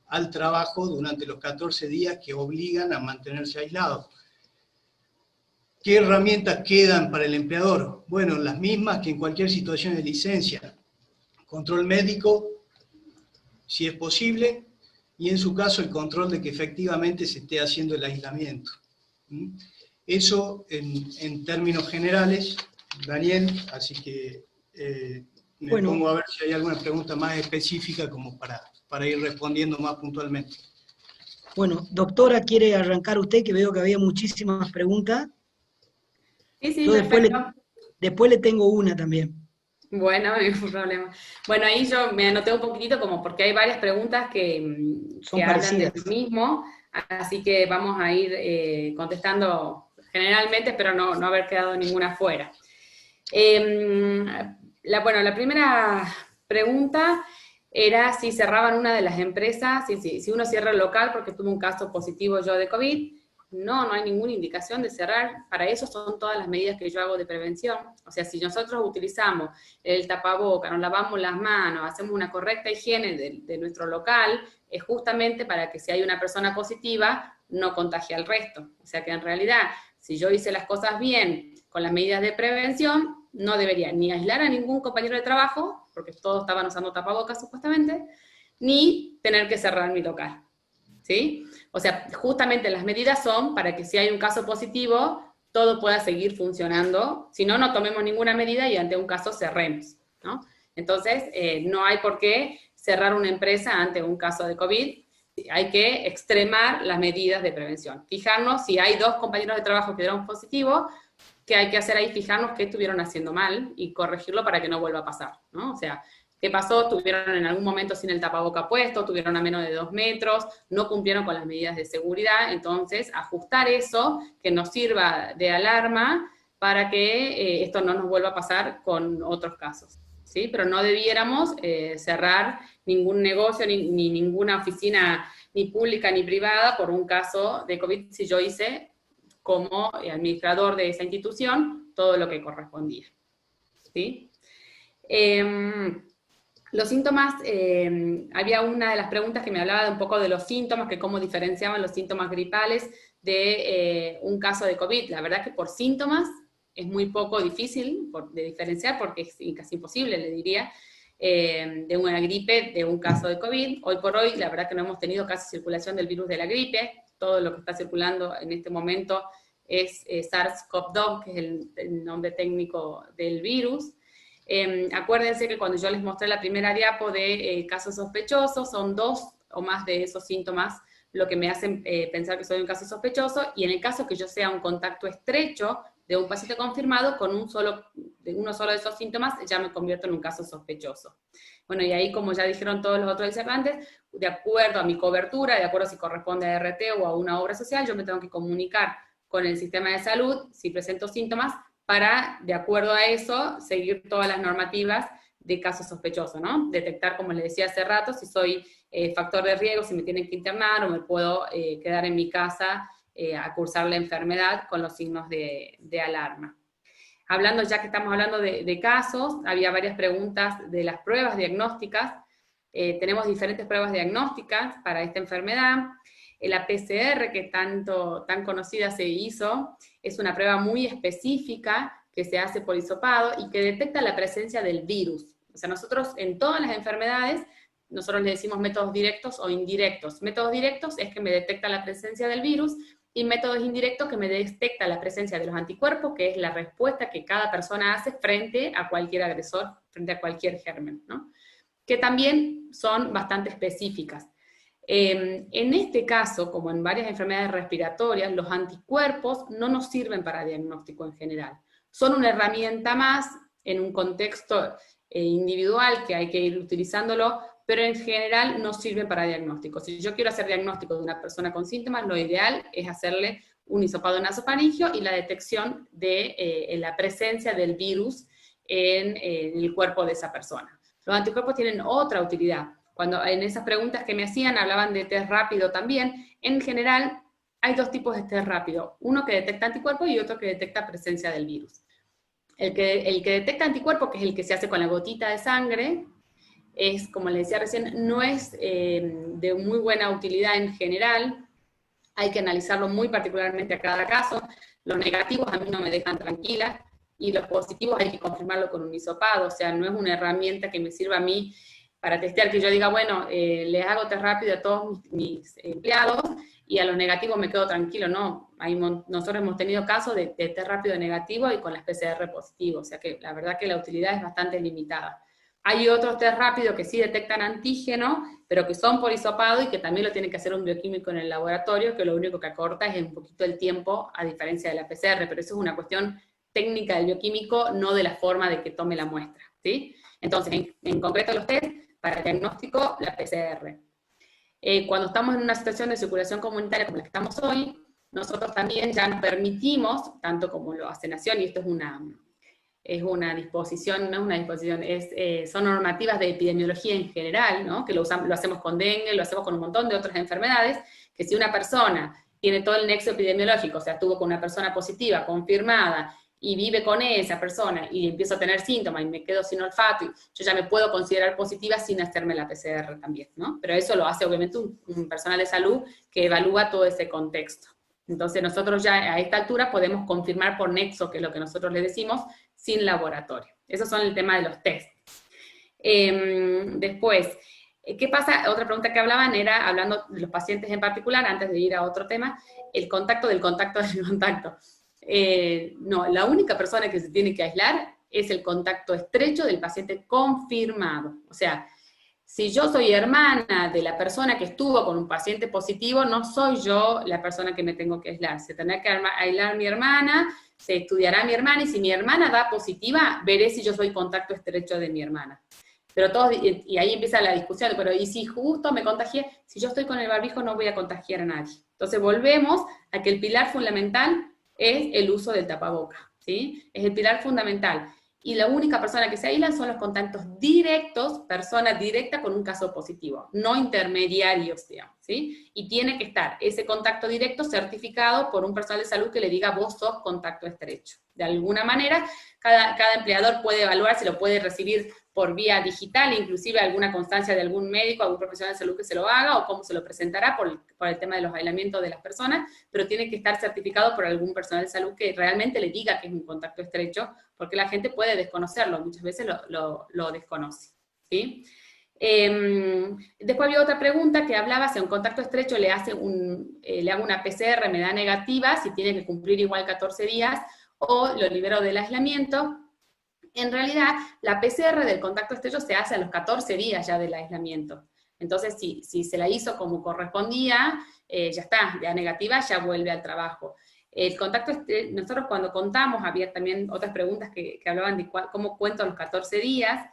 al trabajo durante los 14 días que obligan a mantenerse aislados. ¿Qué herramientas quedan para el empleador? Bueno, las mismas que en cualquier situación de licencia. Control médico, si es posible, y en su caso el control de que efectivamente se esté haciendo el aislamiento. Eso en términos generales, Daniel, así que me pongo a ver si hay alguna pregunta más específica como para ir respondiendo más puntualmente. Bueno, doctora, ¿quiere arrancar usted? Que veo que había muchísimas preguntas. Sí, Yo perfecto. después le tengo una también. Bueno, no hay problema. Bueno, ahí yo me anoté un poquitito como porque hay varias preguntas que hablan de lo mismo, así que vamos a ir contestando generalmente, pero no haber quedado ninguna fuera. La primera pregunta era si cerraban una de las empresas, si uno cierra el local porque tuvo un caso positivo yo de COVID. No hay ninguna indicación de cerrar. Para eso son todas las medidas que yo hago de prevención. O sea, si nosotros utilizamos el tapaboca, nos lavamos las manos, hacemos una correcta higiene de nuestro local, es justamente para que si hay una persona positiva, no contagie al resto. O sea que en realidad, si yo hice las cosas bien con las medidas de prevención, no debería ni aislar a ningún compañero de trabajo, porque todos estaban usando tapabocas supuestamente, ni tener que cerrar mi local. ¿Sí? O sea, justamente las medidas son para que si hay un caso positivo, todo pueda seguir funcionando. Si no, no tomemos ninguna medida y ante un caso cerremos, ¿no? Entonces, no hay por qué cerrar una empresa ante un caso de COVID. Hay que extremar las medidas de prevención. Fijarnos si hay 2 compañeros de trabajo que dieron positivo, ¿qué hay que hacer ahí? Fijarnos qué estuvieron haciendo mal y corregirlo para que no vuelva a pasar, ¿no? O sea, ¿qué pasó? Estuvieron en algún momento sin el tapaboca puesto, estuvieron a menos de 2 metros, no cumplieron con las medidas de seguridad, entonces ajustar eso que nos sirva de alarma para que esto no nos vuelva a pasar con otros casos, ¿sí? Pero no debiéramos cerrar ningún negocio, ni ninguna oficina, ni pública ni privada, por un caso de COVID, si yo hice como administrador de esa institución todo lo que correspondía, ¿sí? Los síntomas, había una de las preguntas que me hablaba de un poco de los síntomas, que cómo diferenciaban los síntomas gripales de un caso de COVID. La verdad que por síntomas es muy poco difícil de diferenciar, porque es casi imposible, le diría, de una gripe, de un caso de COVID. Hoy por hoy, la verdad que no hemos tenido casi circulación del virus de la gripe. Todo lo que está circulando en este momento es SARS-CoV-2, que es el nombre técnico del virus. Acuérdense que cuando yo les mostré la primera diapo de casos sospechosos, son 2 o más de esos síntomas lo que me hacen pensar que soy un caso sospechoso, y en el caso que yo sea un contacto estrecho de un paciente confirmado, con uno solo de esos síntomas ya me convierto en un caso sospechoso. Bueno, y ahí, como ya dijeron todos los otros disertantes, de acuerdo a mi cobertura, de acuerdo a si corresponde a RT o a una obra social, yo me tengo que comunicar con el sistema de salud si presento síntomas, para, de acuerdo a eso, seguir todas las normativas de casos sospechosos, ¿no? Detectar, como les decía hace rato, si soy factor de riesgo, si me tienen que internar, o me puedo quedar en mi casa a cursar la enfermedad con los signos de alarma. Hablando, ya que estamos hablando de casos, había varias preguntas de las pruebas diagnósticas. Tenemos diferentes pruebas diagnósticas para esta enfermedad. La PCR, que tan conocida se hizo, es una prueba muy específica que se hace por hisopado y que detecta la presencia del virus. O sea, nosotros en todas las enfermedades, nosotros le decimos métodos directos o indirectos. Métodos directos es que me detecta la presencia del virus, y métodos indirectos que me detecta la presencia de los anticuerpos, que es la respuesta que cada persona hace frente a cualquier agresor, frente a cualquier germen, ¿no? Que también son bastante específicas. En este caso, como en varias enfermedades respiratorias, los anticuerpos no nos sirven para diagnóstico en general. Son una herramienta más en un contexto individual que hay que ir utilizándolo, pero en general no sirven para diagnóstico. Si yo quiero hacer diagnóstico de una persona con síntomas, lo ideal es hacerle un hisopado nasofaringeo y la detección de la presencia del virus en el cuerpo de esa persona. Los anticuerpos tienen otra utilidad. Cuando en esas preguntas que me hacían hablaban de test rápido también, en general hay 2 tipos de test rápido, uno que detecta anticuerpos y otro que detecta presencia del virus. El que detecta anticuerpos, que es el que se hace con la gotita de sangre, es, como les decía recién, no es de muy buena utilidad en general, hay que analizarlo muy particularmente a cada caso. Los negativos a mí no me dejan tranquila, y los positivos hay que confirmarlo con un hisopado, o sea, no es una herramienta que me sirva a mí para testear, que yo diga, bueno, les hago test rápido a todos mis empleados, y a los negativos me quedo tranquilo, no. Nosotros hemos tenido casos de test rápido negativo y con las PCR positivo, o sea que la verdad que la utilidad es bastante limitada. Hay otros test rápidos que sí detectan antígeno, pero que son por hisopado y que también lo tiene que hacer un bioquímico en el laboratorio, que lo único que acorta es un poquito el tiempo, a diferencia de la PCR, pero eso es una cuestión técnica del bioquímico, no de la forma de que tome la muestra, ¿sí? Entonces, en concreto los test, para diagnóstico, la PCR. Cuando estamos en una situación de circulación comunitaria como la que estamos hoy, nosotros también ya nos permitimos, tanto como lo hace Nación, y esto es una disposición, no es una disposición, son normativas de epidemiología en general, ¿no? Que lo hacemos con dengue, lo hacemos con un montón de otras enfermedades, que si una persona tiene todo el nexo epidemiológico, o sea, estuvo con una persona positiva, confirmada, y vive con esa persona, y empiezo a tener síntomas, y me quedo sin olfato, y yo ya me puedo considerar positiva sin hacerme la PCR también, ¿no? Pero eso lo hace obviamente un personal de salud que evalúa todo ese contexto. Entonces nosotros ya a esta altura podemos confirmar por nexo, que es lo que nosotros le decimos, sin laboratorio. Esos son el tema de los test. Después, ¿qué pasa? Otra pregunta que hablaban era, hablando de los pacientes en particular, antes de ir a otro tema, el contacto del contacto del contacto. No, la única persona que se tiene que aislar es el contacto estrecho del paciente confirmado. O sea, si yo soy hermana de la persona que estuvo con un paciente positivo, no soy yo la persona que me tengo que aislar. Se tendrá que aislar mi hermana, se estudiará mi hermana, y si mi hermana da positiva, veré si yo soy contacto estrecho de mi hermana. Pero todos, y ahí empieza la discusión, pero ¿y si justo me contagié? Si yo estoy con el barbijo no voy a contagiar a nadie. Entonces volvemos a que el pilar fundamental es el uso del tapaboca, ¿sí? Es el pilar fundamental. Y la única persona que se aíslan son los contactos directos, persona directa con un caso positivo, no intermediarios, digamos, ¿sí? Y tiene que estar ese contacto directo certificado por un personal de salud que le diga, vos sos contacto estrecho. De alguna manera, cada empleador puede evaluar si lo puede recibir por vía digital, inclusive alguna constancia de algún médico, algún profesional de salud que se lo haga, o cómo se lo presentará por el tema de los aislamientos de las personas, pero tiene que estar certificado por algún personal de salud que realmente le diga que es un contacto estrecho, porque la gente puede desconocerlo, muchas veces lo desconoce, ¿sí? Después había otra pregunta que hablaba si a un contacto estrecho le hago una PCR, me da negativa, si tiene que cumplir igual 14 días, o lo libero del aislamiento. En realidad, la PCR del contacto estrecho se hace a los 14 días ya del aislamiento. Entonces, si se la hizo como correspondía, ya está, ya negativa, ya vuelve al trabajo. El contacto estrecho, nosotros cuando contamos, había también otras preguntas que hablaban de cómo cuento los 14 días.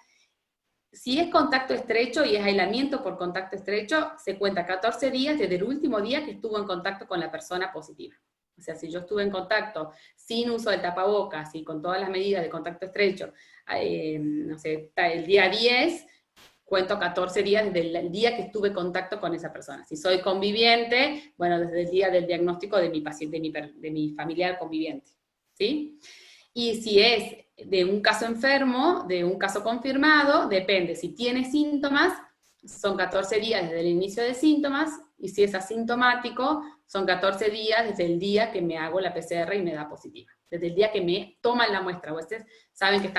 Si es contacto estrecho y es aislamiento por contacto estrecho, se cuenta 14 días desde el último día que estuvo en contacto con la persona positiva. O sea, si yo estuve en contacto sin uso del tapabocas y con todas las medidas de contacto estrecho, no sé, el día 10, cuento 14 días desde el día que estuve en contacto con esa persona. Si soy conviviente, bueno, desde el día del diagnóstico de mi paciente, de mi familiar conviviente, ¿sí? Y si es de un caso enfermo, de un caso confirmado, depende. Si tiene síntomas, son 14 días desde el inicio de síntomas, y si es asintomático, son 14 días desde el día que me hago la PCR y me da positiva. Desde el día que me toman la muestra. Ustedes saben que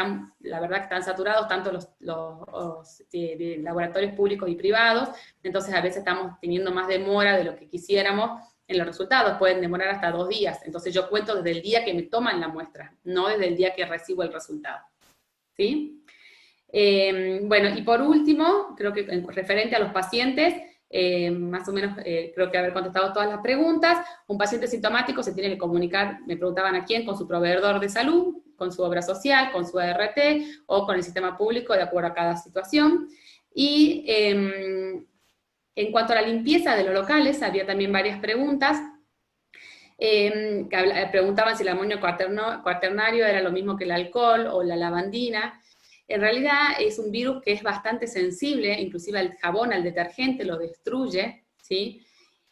la verdad que están saturados tanto los laboratorios públicos y privados, entonces a veces estamos teniendo más demora de lo que quisiéramos en los resultados, pueden demorar hasta 2 días. Entonces yo cuento desde el día que me toman la muestra, no desde el día que recibo el resultado. ¿Sí? Bueno, y por último, creo que referente a los pacientes, más o menos creo que haber contestado todas las preguntas. Un paciente sintomático se tiene que comunicar, me preguntaban a quién, con su proveedor de salud, con su obra social, con su ART o con el sistema público de acuerdo a cada situación. Y en cuanto a la limpieza de los locales, había también varias preguntas. Que preguntaban si el amonio cuaternario era lo mismo que el alcohol o la lavandina. En realidad es un virus que es bastante sensible, inclusive al jabón, al detergente, lo destruye, ¿sí?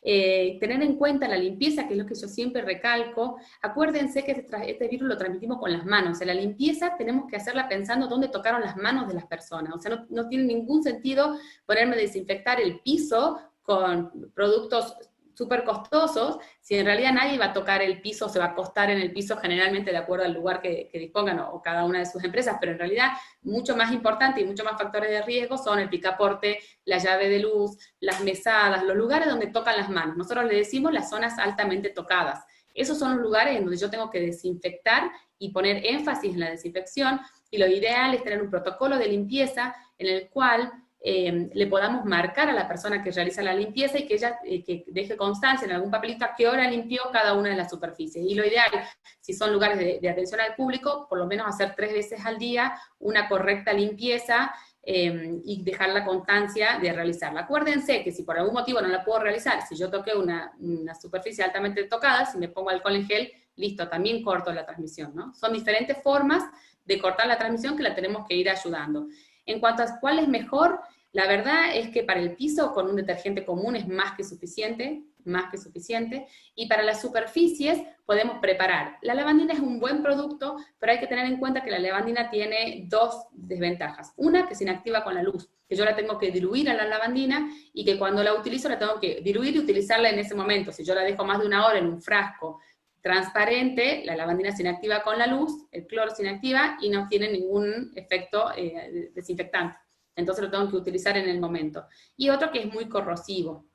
Tener en cuenta la limpieza, que es lo que yo siempre recalco. Acuérdense que este virus lo transmitimos con las manos. O sea, la limpieza tenemos que hacerla pensando dónde tocaron las manos de las personas. O sea, no tiene ningún sentido ponerme a desinfectar el piso con productos súper costosos, si en realidad nadie va a tocar el piso, se va a acostar en el piso generalmente de acuerdo al lugar que dispongan o cada una de sus empresas, pero en realidad mucho más importante y mucho más factores de riesgo son el picaporte, la llave de luz, las mesadas, los lugares donde tocan las manos. Nosotros le decimos las zonas altamente tocadas. Esos son los lugares en donde yo tengo que desinfectar y poner énfasis en la desinfección, y lo ideal es tener un protocolo de limpieza en el cual le podamos marcar a la persona que realiza la limpieza y que ella que deje constancia en algún papelito a qué hora limpió cada una de las superficies. Y lo ideal, si son lugares de atención al público, por lo menos hacer 3 veces al día una correcta limpieza y dejar la constancia de realizarla. Acuérdense que si por algún motivo no la puedo realizar, si yo toqué una superficie altamente tocada, si me pongo alcohol en gel, listo, también corto la transmisión, ¿no? Son diferentes formas de cortar la transmisión que la tenemos que ir ayudando. En cuanto a cuál es mejor, la verdad es que para el piso con un detergente común es más que suficiente, y para las superficies podemos preparar. La lavandina es un buen producto, pero hay que tener en cuenta que la lavandina tiene 2 desventajas. Una, que se inactiva con la luz, que yo la tengo que diluir a la lavandina, y que cuando la utilizo la tengo que diluir y utilizarla en ese momento. Si yo la dejo más de 1 hora en un frasco transparente, la lavandina se inactiva con la luz, el cloro se inactiva y no tiene ningún efecto desinfectante. Entonces lo tengo que utilizar en el momento. Y otro que es muy corrosivo.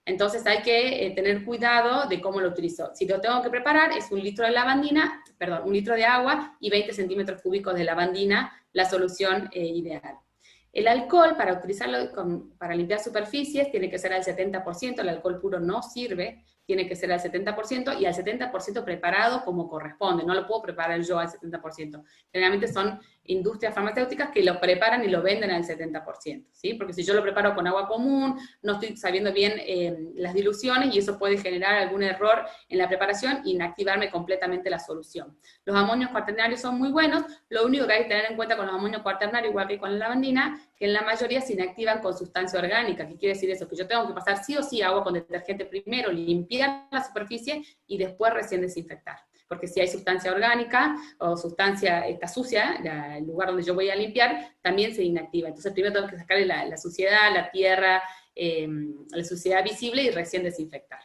Entonces hay que tener cuidado de cómo lo utilizo. Si lo tengo que preparar, es 1 litro de lavandina, perdón, 1 litro de agua y 20 centímetros cúbicos de lavandina, la solución ideal. El alcohol, para utilizarlo para limpiar superficies, tiene que ser al 70%, el alcohol puro no sirve, tiene que ser al 70%, y al 70% preparado como corresponde, no lo puedo preparar yo al 70%. Generalmente son industrias farmacéuticas que lo preparan y lo venden al 70%, ¿sí? Porque si yo lo preparo con agua común, no estoy sabiendo bien las diluciones, y eso puede generar algún error en la preparación e inactivarme completamente la solución. Los amonios cuaternarios son muy buenos, lo único que hay que tener en cuenta con los amonios cuaternarios, igual que con la lavandina, que en la mayoría se inactivan con sustancia orgánica. ¿Qué quiere decir eso? Que yo tengo que pasar sí o sí agua con detergente primero, limpiar la superficie y después recién desinfectar. Porque si hay sustancia orgánica o sustancia sucia, el lugar donde yo voy a limpiar, también se inactiva. Entonces primero tengo que sacarle la suciedad, la tierra, la suciedad visible y recién desinfectar.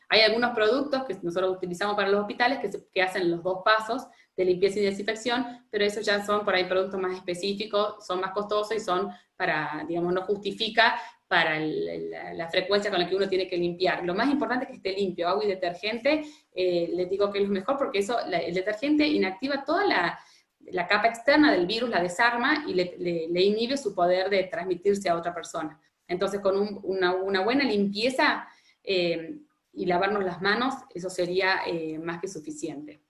Hay algunos productos que nosotros utilizamos para los hospitales que hacen los 2 pasos de limpieza y desinfección, pero esos ya son por ahí productos más específicos, son más costosos y son para, digamos, no justifica para la frecuencia con la que uno tiene que limpiar. Lo más importante es que esté limpio, agua y detergente, les digo que es lo mejor, porque eso, el detergente inactiva toda la capa externa del virus, la desarma y le inhibe su poder de transmitirse a otra persona. Entonces con una buena limpieza y lavarnos las manos, eso sería más que suficiente.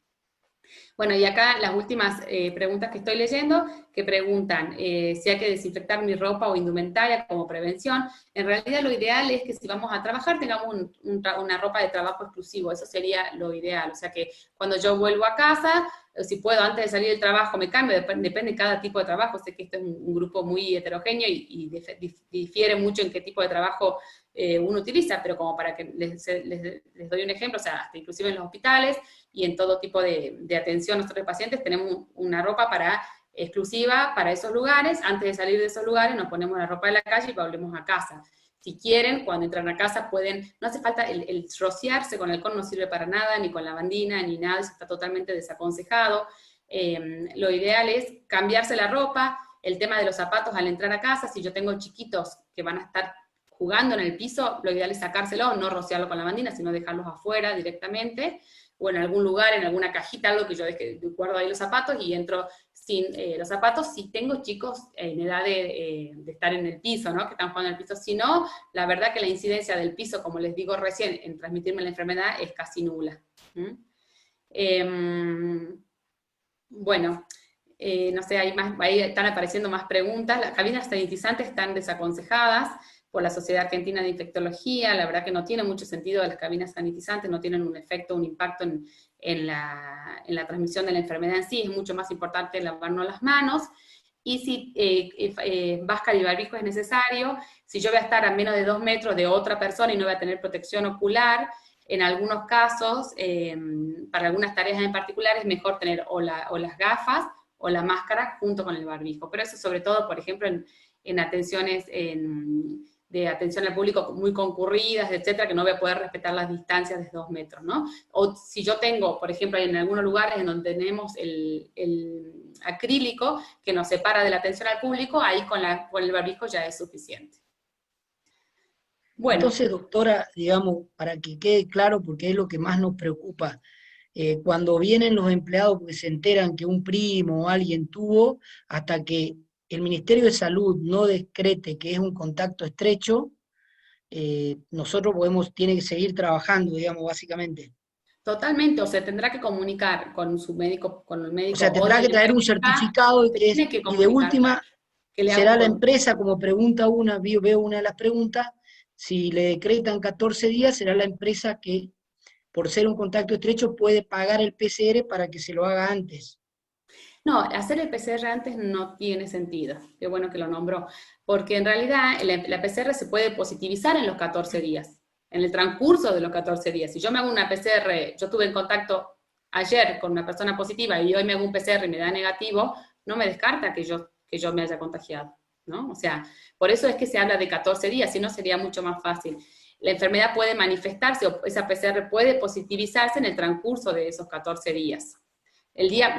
Bueno, y acá las últimas preguntas que estoy leyendo, que preguntan si hay que desinfectar mi ropa o indumentaria como prevención. En realidad lo ideal es que si vamos a trabajar tengamos una ropa de trabajo exclusivo, eso sería lo ideal. O sea que cuando yo vuelvo a casa, si puedo antes de salir del trabajo me cambio, depende de cada tipo de trabajo. Sé que esto es un grupo muy heterogéneo y difiere mucho en qué tipo de trabajo uno utiliza, pero como para que les doy un ejemplo, o sea, hasta inclusive en los hospitales y en todo tipo de atención a nuestros pacientes tenemos una ropa exclusiva para esos lugares. Antes de salir de esos lugares nos ponemos la ropa de la calle y volvemos a casa. Si quieren, cuando entran a casa pueden, no hace falta el rociarse con alcohol, no sirve para nada, ni con lavandina, ni nada, eso está totalmente desaconsejado. Lo ideal es cambiarse la ropa, el tema de los zapatos al entrar a casa. Si yo tengo chiquitos que van a estar jugando en el piso, lo ideal es sacárselo, no rociarlo con lavandina, sino dejarlos afuera directamente, o en algún lugar, en alguna cajita, algo que yo guardo ahí los zapatos y entro sin los zapatos. Si tengo chicos en edad de estar en el piso, ¿no? Que están jugando en el piso. Si no, la verdad que la incidencia del piso, como les digo recién, en transmitirme la enfermedad es casi nula. Bueno, no sé, ahí están apareciendo más preguntas. Las cabinas sanitizantes están desaconsejadas por la Sociedad Argentina de Infectología. La verdad que no tiene mucho sentido las cabinas sanitizantes, no tienen un efecto, un impacto en la transmisión de la enfermedad en sí. Es mucho más importante lavarnos las manos. y si máscara y barbijo es necesario, si yo voy a estar a menos de 2 metros de otra persona y no voy a tener protección ocular, en algunos casos, para algunas tareas en particular, es mejor tener o las gafas o la máscara junto con el barbijo. Pero eso sobre todo, por ejemplo, en atenciones de atención al público muy concurridas, etcétera, que no voy a poder respetar las distancias de 2 metros, ¿no? O si yo tengo, por ejemplo, en algunos lugares en donde tenemos el acrílico que nos separa de la atención al público, ahí con el barbijo ya es suficiente. Bueno. Entonces, doctora, digamos, para que quede claro, porque es lo que más nos preocupa, cuando vienen los empleados porque se enteran que un primo o alguien tuvo, hasta que el Ministerio de Salud no decrete que es un contacto estrecho, nosotros tiene que seguir trabajando, digamos, básicamente. Totalmente, o se tendrá que comunicar con su médico, con el médico. O sea, tendrá que traer un certificado y de última será la empresa, como pregunta veo una de las preguntas, si le decretan 14 días, será la empresa que, por ser un contacto estrecho, puede pagar el PCR para que se lo haga antes. No, hacer el PCR antes no tiene sentido, qué bueno que lo nombró, porque en realidad la PCR se puede positivizar en los 14 días, en el transcurso de los 14 días. Si yo me hago una PCR, yo estuve en contacto ayer con una persona positiva y hoy me hago un PCR y me da negativo, no me descarta que yo me haya contagiado, ¿no? O sea, por eso es que se habla de 14 días, si no sería mucho más fácil. La enfermedad puede manifestarse o esa PCR puede positivizarse en el transcurso de esos 14 días.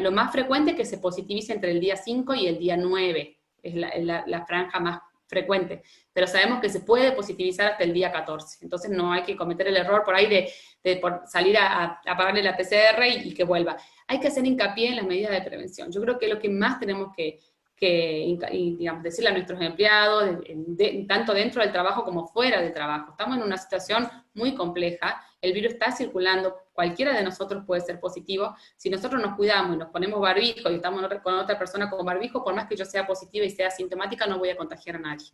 Lo más frecuente es que se positivice entre el día 5 y el día 9, es la franja más frecuente, pero sabemos que se puede positivizar hasta el día 14, entonces no hay que cometer el error por ahí de salir a pagarle la PCR y que vuelva. Hay que hacer hincapié en las medidas de prevención. Yo creo que lo que más tenemos que digamos, decirle a nuestros empleados, tanto dentro del trabajo como fuera del trabajo. Estamos en una situación muy compleja, el virus está circulando, cualquiera de nosotros puede ser positivo. Si nosotros nos cuidamos y nos ponemos barbijo y estamos con otra persona con barbijo, por más que yo sea positiva y sea asintomática, no voy a contagiar a nadie.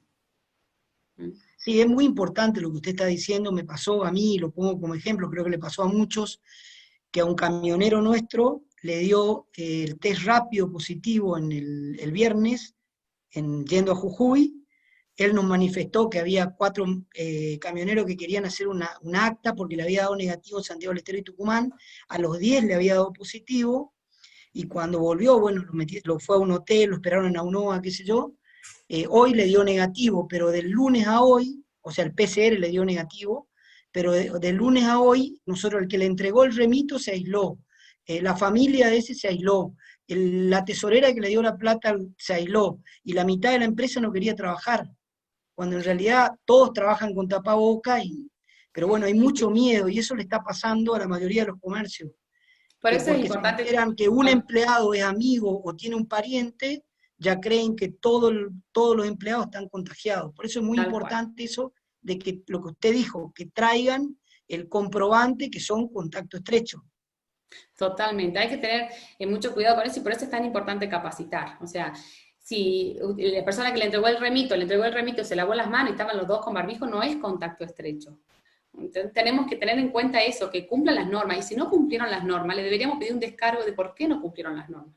Sí, es muy importante lo que usted está diciendo, me pasó a mí, lo pongo como ejemplo, creo que le pasó a muchos, que a un camionero nuestro le dio el test rápido positivo en el viernes, yendo a Jujuy. Él nos manifestó que había 4 camioneros que querían hacer una acta porque le había dado negativo en Santiago del Estero y Tucumán, a los 10 le había dado positivo, y cuando volvió, bueno, lo fue a un hotel, lo esperaron en Aunoa, qué sé yo, hoy le dio negativo, pero del lunes a hoy, o sea, el PCR le dio negativo, pero del lunes a hoy, nosotros, el que le entregó el remito se aisló, la familia de ese se aisló, la tesorera que le dio la plata se aisló, y la mitad de la empresa no quería trabajar, cuando en realidad todos trabajan con tapaboca, pero bueno, hay mucho miedo, y eso le está pasando a la mayoría de los comercios. Por eso es importante. Si se enteran que un empleado es amigo o tiene un pariente, ya creen que todos los empleados están contagiados. Por eso es muy importante eso de que lo que usted dijo, que traigan el comprobante que son contacto estrecho. Totalmente, hay que tener mucho cuidado con eso y por eso es tan importante capacitar. O sea, si la persona que le entregó el remito, se lavó las manos y estaban los dos con barbijo, no es contacto estrecho. Entonces tenemos que tener en cuenta eso, que cumplan las normas, y si no cumplieron las normas, le deberíamos pedir un descargo de por qué no cumplieron las normas.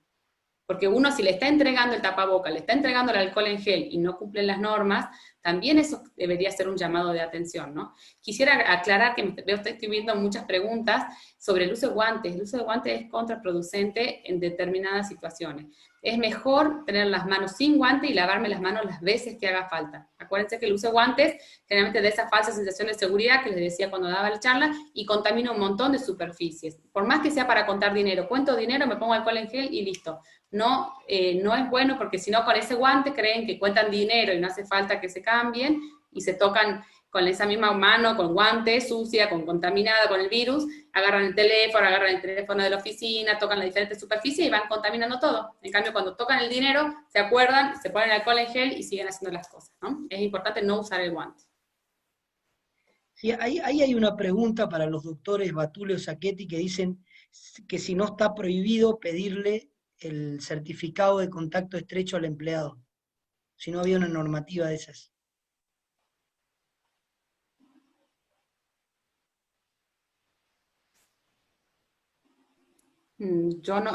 Porque uno, si le está entregando el tapaboca, le está entregando el alcohol en gel y no cumplen las normas, también eso debería ser un llamado de atención, ¿no? Quisiera aclarar que estoy viendo muchas preguntas sobre el uso de guantes. El uso de guantes es contraproducente en determinadas situaciones. Es mejor tener las manos sin guante y lavarme las manos las veces que haga falta. Acuérdense que el uso de guantes generalmente da esa falsa sensación de seguridad que les decía cuando daba la charla y contamina un montón de superficies. Por más que sea para contar dinero, cuento dinero, me pongo alcohol en gel y listo. No, no es bueno porque si no con ese guante creen que cuentan dinero y no hace falta que se cambien y se tocan con esa misma mano, con guantes, sucia, contaminada con el virus, agarran el teléfono de la oficina, tocan las diferentes superficies y van contaminando todo. En cambio, cuando tocan el dinero, se acuerdan, se ponen alcohol en gel y siguen haciendo las cosas, ¿no? Es importante no usar el guante. Sí, ahí hay una pregunta para los doctores Batule o Sacchetti que dicen que si no está prohibido pedirle el certificado de contacto estrecho al empleado, si no había una normativa de esas. Yo no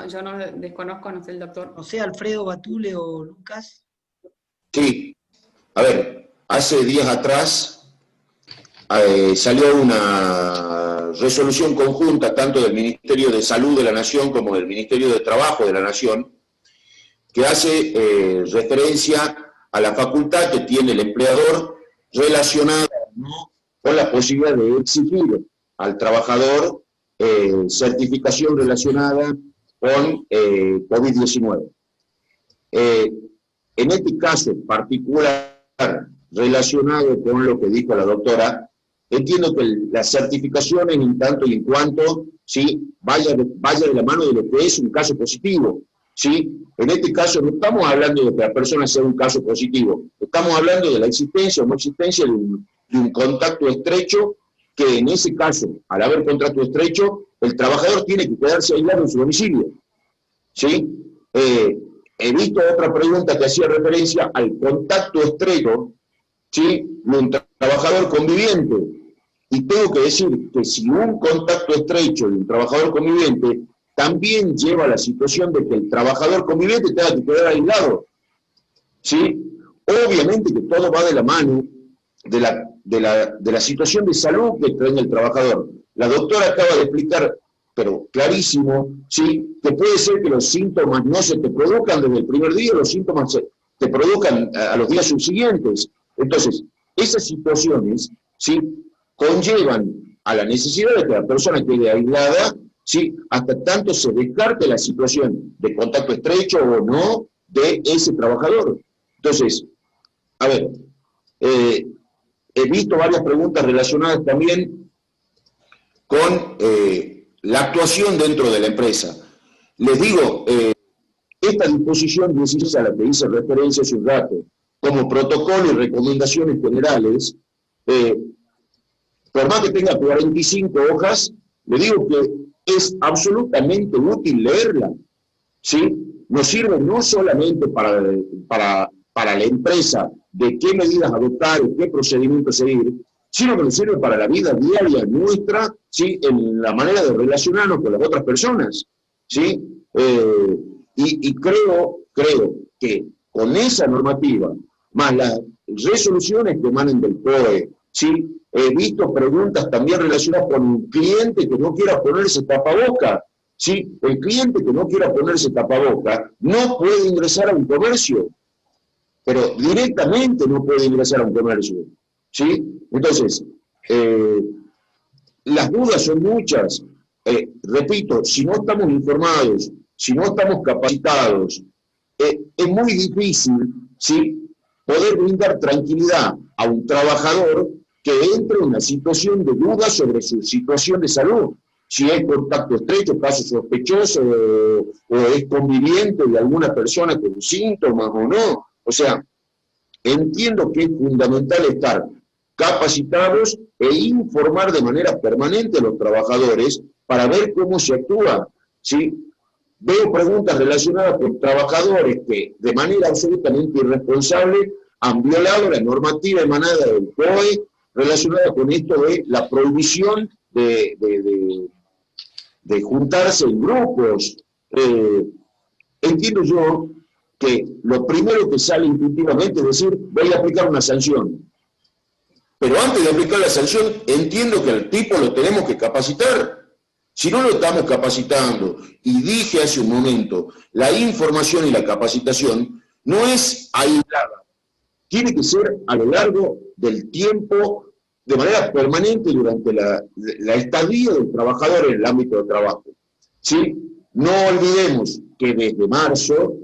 desconozco, no sé el doctor. No sé, Alfredo, Batule o Lucas. Sí, a ver, hace días atrás salió una resolución conjunta tanto del Ministerio de Salud de la Nación como del Ministerio de Trabajo de la Nación, que hace referencia a la facultad que tiene el empleador relacionada, ¿no?, con la posibilidad de exigir al trabajador certificación relacionada con COVID-19. En este caso particular, relacionado con lo que dijo la doctora, entiendo que la certificación en tanto y en cuanto, ¿sí?, vaya de la mano de lo que es un caso positivo, ¿sí? En este caso no estamos hablando de que la persona sea un caso positivo, estamos hablando de la existencia o no existencia de un contacto estrecho, que en ese caso, al haber contacto estrecho, el trabajador tiene que quedarse aislado en su domicilio, ¿sí? He visto otra pregunta que hacía referencia al contacto estrecho, ¿sí?, de un trabajador conviviente. Y tengo que decir que si un contacto estrecho de un trabajador conviviente también lleva a la situación de que el trabajador conviviente tenga que quedar aislado, ¿sí? Obviamente que todo va de la mano de la situación de salud que tiene el trabajador. La doctora acaba de explicar, pero clarísimo, ¿sí?, que puede ser que los síntomas no se te produzcan desde el primer día, los síntomas se te produzcan a los días subsiguientes. Entonces, esas situaciones, ¿sí?, conllevan a la necesidad de que la persona quede aislada, ¿sí?, hasta tanto se descarte la situación de contacto estrecho o no de ese trabajador. Entonces, a ver, he visto varias preguntas relacionadas también con la actuación dentro de la empresa. Les digo, esta disposición 16 a la que hice referencia hace un rato, como protocolo y recomendaciones generales, por más que tenga 45 hojas, le digo que es absolutamente útil leerla, ¿sí? Nos sirve no solamente para la empresa de qué medidas adoptar y qué procedimientos seguir, sino que nos sirve para la vida diaria nuestra, ¿sí?, en la manera de relacionarnos con las otras personas, ¿sí? Y creo que con esa normativa, más las resoluciones que emanen del COE, ¿sí?, he visto preguntas también relacionadas con un cliente que no quiera ponerse tapaboca, ¿sí? El cliente que no quiera ponerse tapaboca no puede ingresar a un comercio, pero directamente no puede ingresar a un comercio, ¿sí? Entonces, las dudas son muchas. Repito, si no estamos informados, si no estamos capacitados, es muy difícil, ¿sí?, poder brindar tranquilidad a un trabajador que entre en una situación de duda sobre su situación de salud, si es contacto estrecho, caso sospechoso, o es conviviente de alguna persona con síntomas o no. O sea, entiendo que es fundamental estar capacitados e informar de manera permanente a los trabajadores para ver cómo se actúa, ¿sí? Veo preguntas relacionadas con trabajadores que de manera absolutamente irresponsable han violado la normativa emanada del COE relacionada con esto de la prohibición de juntarse en grupos. Entiendo yo que lo primero que sale intuitivamente es decir, voy a aplicar una sanción. Pero antes de aplicar la sanción, entiendo que al tipo lo tenemos que capacitar. Si no lo estamos capacitando, y dije hace un momento, la información y la capacitación no es aislada. Tiene que ser a lo largo del tiempo, de manera permanente durante la estadía del trabajador en el ámbito de trabajo, ¿sí? No olvidemos que desde marzo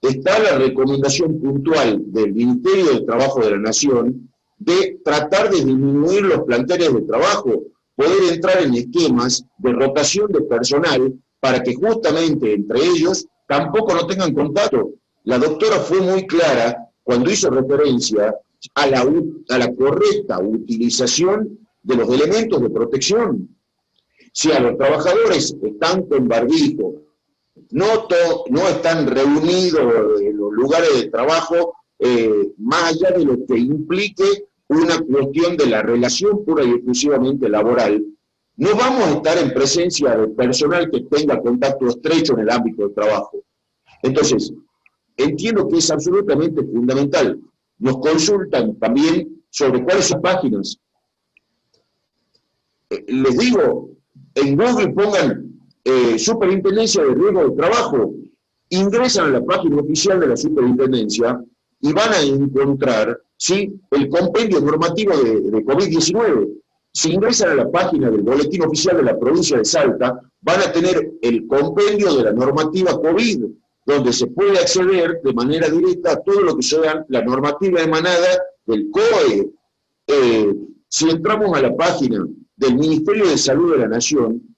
está la recomendación puntual del Ministerio del Trabajo de la Nación de tratar de disminuir los planteles de trabajo, poder entrar en esquemas de rotación de personal para que justamente entre ellos tampoco no tengan contacto. La doctora fue muy clara cuando hizo referencia a la correcta utilización de los elementos de protección. Si a los trabajadores están con barbijo, no están reunidos en los lugares de trabajo, más allá de lo que implique una cuestión de la relación pura y exclusivamente laboral, no vamos a estar en presencia de personal que tenga contacto estrecho en el ámbito del trabajo. Entonces, entiendo que es absolutamente fundamental. Nos consultan también sobre cuáles son páginas. Les digo, en Google pongan Superintendencia de Riesgo de Trabajo, ingresan a la página oficial de la Superintendencia y van a encontrar, ¿sí?, el compendio normativo de COVID-19. Si ingresan a la página del Boletín Oficial de la Provincia de Salta, van a tener el compendio de la normativa COVID, donde se puede acceder de manera directa a todo lo que sea la normativa emanada del COE. Si entramos a la página del Ministerio de Salud de la Nación,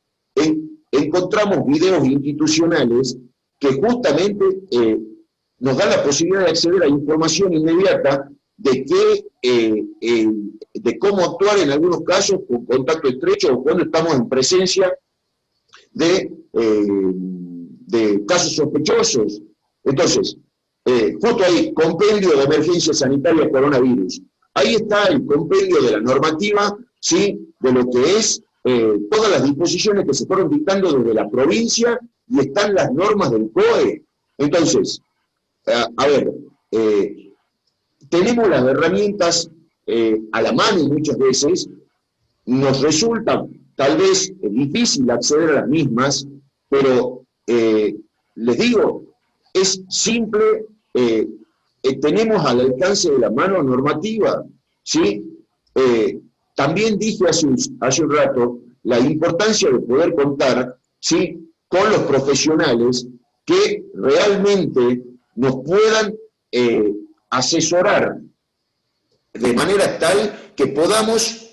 encontramos videos institucionales que justamente nos dan la posibilidad de acceder a información inmediata de cómo actuar en algunos casos con contacto estrecho o cuando estamos en presencia de casos sospechosos. Entonces, justo ahí, compendio de emergencia sanitaria coronavirus. Ahí está el compendio de la normativa, ¿sí?, de lo que es todas las disposiciones que se fueron dictando desde la provincia y están las normas del COE. Entonces, a ver, tenemos las herramientas a la mano muchas veces, nos resulta tal vez difícil acceder a las mismas, pero les digo, es simple, tenemos al alcance de la mano normativa, ¿sí? También dije hace un rato la importancia de poder contar, ¿sí?, con los profesionales que realmente nos puedan asesorar de manera tal que podamos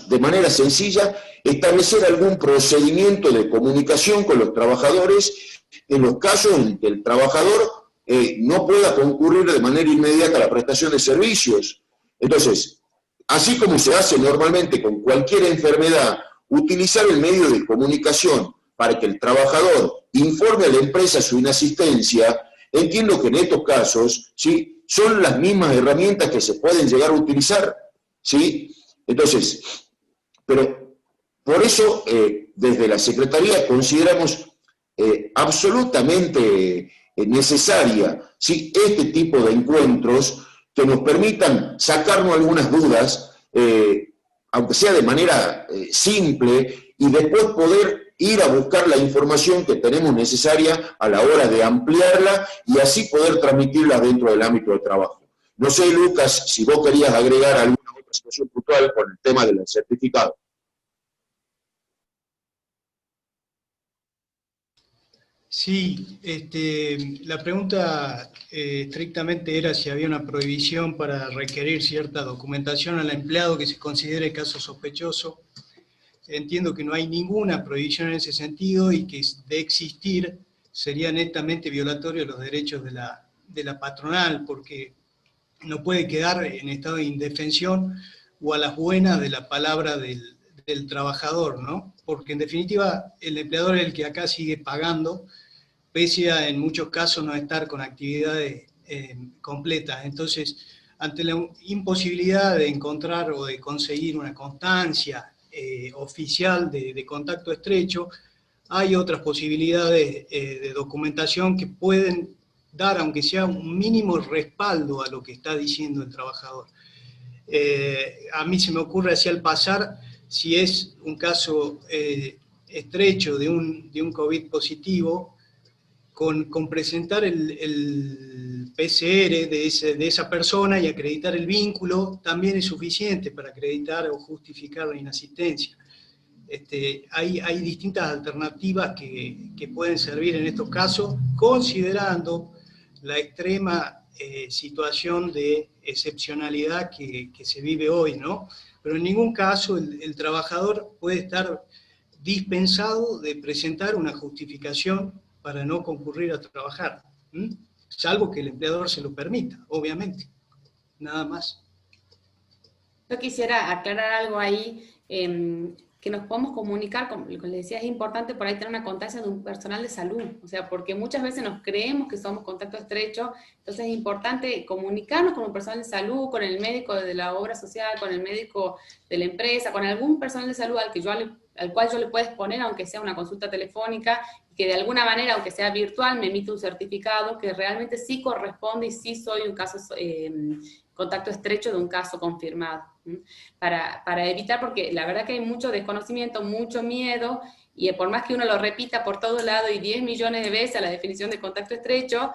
de manera sencilla establecer algún procedimiento de comunicación con los trabajadores en los casos en que el trabajador no pueda concurrir de manera inmediata a la prestación de servicios. Entonces, así como se hace normalmente con cualquier enfermedad, utilizar el medio de comunicación para que el trabajador informe a la empresa su inasistencia, entiendo que en estos casos, ¿sí?, son las mismas herramientas que se pueden llegar a utilizar, ¿sí? Entonces, pero por eso desde la Secretaría consideramos absolutamente necesaria, ¿sí?, este tipo de encuentros que nos permitan sacarnos algunas dudas, aunque sea de manera simple, y después poder ir a buscar la información que tenemos necesaria a la hora de ampliarla y así poder transmitirla dentro del ámbito del trabajo. No sé, Lucas, si vos querías agregar alguna otra situación puntual con el tema del certificado. Sí, la pregunta estrictamente era si había una prohibición para requerir cierta documentación al empleado que se considere caso sospechoso. Entiendo que no hay ninguna prohibición en ese sentido y que de existir sería netamente violatorio de los derechos de la patronal, porque no puede quedar en estado de indefensión o a las buenas de la palabra del trabajador, ¿no? Porque en definitiva el empleador es el que acá sigue pagando, pese a en muchos casos no estar con actividades completas. Entonces, ante la imposibilidad de encontrar o de conseguir una constancia oficial de contacto estrecho, hay otras posibilidades de documentación que pueden dar, aunque sea un mínimo respaldo a lo que está diciendo el trabajador. A mí se me ocurre así al pasar, si es un caso estrecho de un COVID positivo, con presentar el PCR de esa persona y acreditar el vínculo, también es suficiente para acreditar o justificar la inasistencia. Hay distintas alternativas que pueden servir en estos casos, considerando la extrema situación de excepcionalidad que se vive hoy, ¿no? Pero en ningún caso el trabajador puede estar dispensado de presentar una justificación para no concurrir a trabajar, salvo que el empleador se lo permita, obviamente, nada más. Yo quisiera aclarar algo ahí. que nos podemos comunicar, como les decía, es importante por ahí tener una constancia de un personal de salud, o sea, porque muchas veces nos creemos que somos contacto estrecho, entonces es importante comunicarnos con un personal de salud, con el médico de la obra social, con el médico de la empresa, con algún personal de salud al cual yo le pueda exponer, aunque sea una consulta telefónica, que de alguna manera, aunque sea virtual, me emite un certificado que realmente sí corresponde y sí soy un caso, contacto estrecho de un caso confirmado. Para evitar, porque la verdad que hay mucho desconocimiento, mucho miedo, y por más que uno lo repita por todo lado y 10 millones de veces a la definición de contacto estrecho,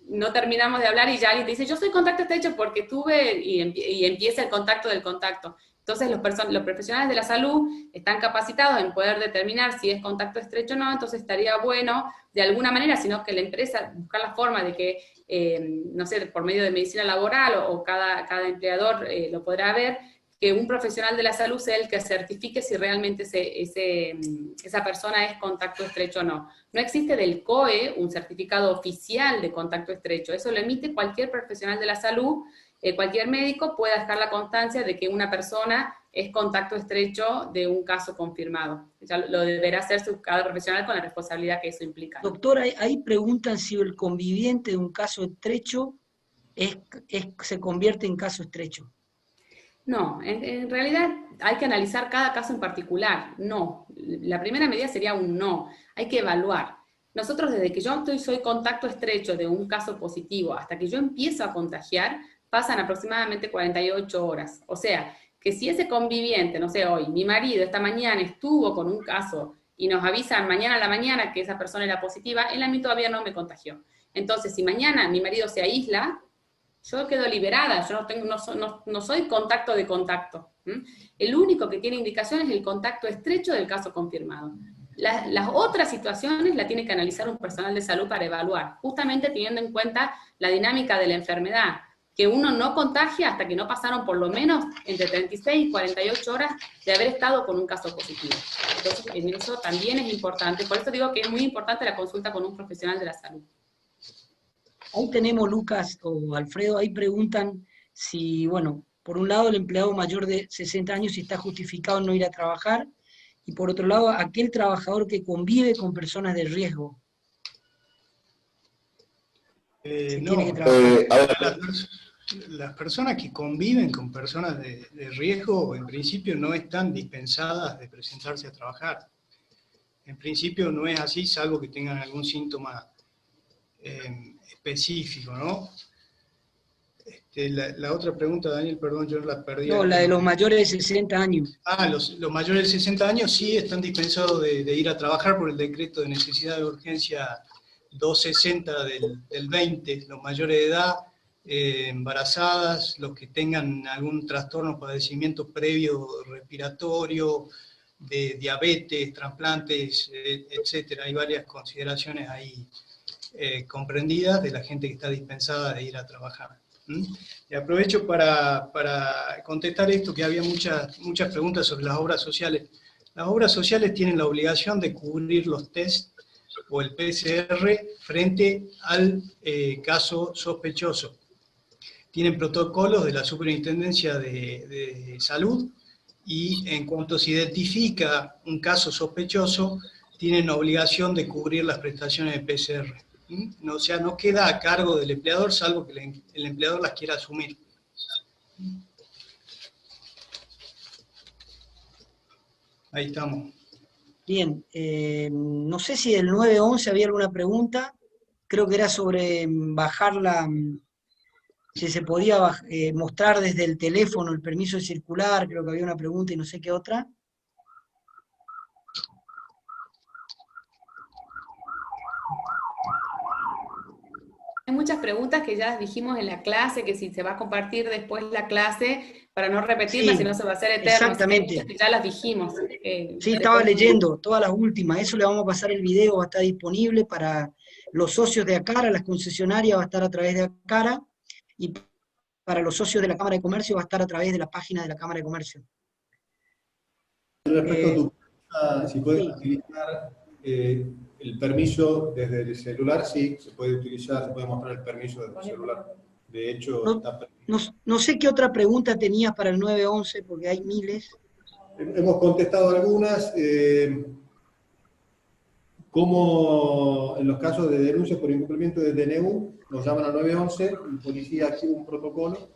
no terminamos de hablar y ya alguien te dice, yo soy contacto estrecho porque tuve, y empieza el contacto del contacto. Entonces los profesionales de la salud están capacitados en poder determinar si es contacto estrecho o no, entonces estaría bueno, de alguna manera, sino que la empresa buscar la forma de que, no sé, por medio de medicina laboral o cada empleador lo podrá ver, que un profesional de la salud sea el que certifique si realmente esa persona es contacto estrecho o no. No existe del COE un certificado oficial de contacto estrecho, eso lo emite cualquier profesional de la salud. Cualquier médico puede dejar la constancia de que una persona es contacto estrecho de un caso confirmado. Ya lo deberá hacer cada profesional con la responsabilidad que eso implica. Doctora, ahí preguntan si el conviviente de un caso estrecho se convierte en caso estrecho. No, en realidad hay que analizar cada caso en particular. No, la primera medida sería un no. Hay que evaluar. Nosotros desde que yo soy contacto estrecho de un caso positivo hasta que yo empiezo a contagiar, pasan aproximadamente 48 horas. O sea, que si ese conviviente, no sé, hoy, mi marido esta mañana estuvo con un caso y nos avisan mañana a la mañana que esa persona era positiva, él a mí todavía no me contagió. Entonces, si mañana mi marido se aísla, yo quedo liberada, yo no soy contacto de contacto. El único que tiene indicación es el contacto estrecho del caso confirmado. Las otras situaciones la tiene que analizar un personal de salud para evaluar, justamente teniendo en cuenta la dinámica de la enfermedad, que uno no contagia hasta que no pasaron por lo menos entre 36 y 48 horas de haber estado con un caso positivo. Entonces, en eso también es importante, por eso digo que es muy importante la consulta con un profesional de la salud. Ahí tenemos, Lucas o Alfredo, ahí preguntan si, bueno, por un lado el empleado mayor de 60 años si está justificado en no ir a trabajar, y por otro lado, aquel trabajador que convive con personas de riesgo. Si No, tiene que trabajar. Las personas que conviven con personas de riesgo, en principio no están dispensadas de presentarse a trabajar. En principio no es así, salvo que tengan algún síntoma específico, ¿no? La otra pregunta, Daniel, perdón, yo la perdí. No, la de los mayores de 60 años. Los mayores de 60 años sí están dispensados de ir a trabajar por el decreto de necesidad de urgencia 260 del 20, los mayores de edad, embarazadas, los que tengan algún trastorno o padecimiento previo respiratorio, de diabetes, trasplantes, etcétera. Hay varias consideraciones ahí comprendidas de la gente que está dispensada de ir a trabajar. Y aprovecho para contestar esto, que había muchas preguntas sobre las obras sociales. Las obras sociales tienen la obligación de cubrir los test o el PCR frente al caso sospechoso. Tienen protocolos de la Superintendencia de Salud y en cuanto se identifica un caso sospechoso, tienen obligación de cubrir las prestaciones de PCR. O sea, no queda a cargo del empleador, salvo que el empleador las quiera asumir. Ahí estamos. Bien, no sé si del 911 había alguna pregunta, creo que era sobre si se podía mostrar desde el teléfono el permiso de circular, creo que había una pregunta y no sé qué otra. Hay muchas preguntas que ya dijimos en la clase, que si se va a compartir después la clase, para no repetirlas, Sí, si no se va a hacer eterno. exactamente. Que ya las dijimos. Sí, estaba leyendo todas las últimas, eso le vamos a pasar el video, va a estar disponible para los socios de Acara, las concesionarias va a estar a través de Acara, y para los socios de la Cámara de Comercio va a estar a través de la página de la Cámara de Comercio. Respecto a tu pregunta, si puedes utilizar el permiso desde el celular, sí, se puede utilizar, se puede mostrar el permiso desde el celular. De hecho, está permitido. No sé qué otra pregunta tenías para el 911, porque hay miles. hemos contestado algunas. Como en los casos de denuncias por incumplimiento del DNU, nos llaman al 911, el policía activa un protocolo.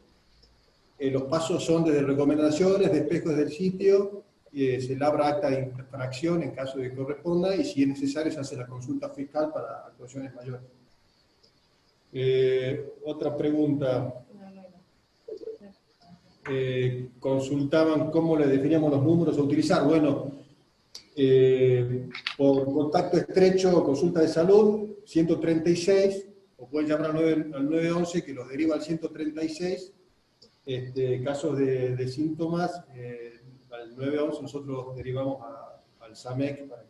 Los pasos son desde recomendaciones, despejos del sitio, se labra acta de infracción en caso de que corresponda, y si es necesario se hace la consulta fiscal para actuaciones mayores. Otra pregunta. Consultaban cómo le definíamos los números a utilizar. Bueno, por contacto estrecho, consulta de salud, 136, o pueden llamar al 911 que los deriva al 136. Casos de síntomas, al 911 nosotros derivamos al SAMEC para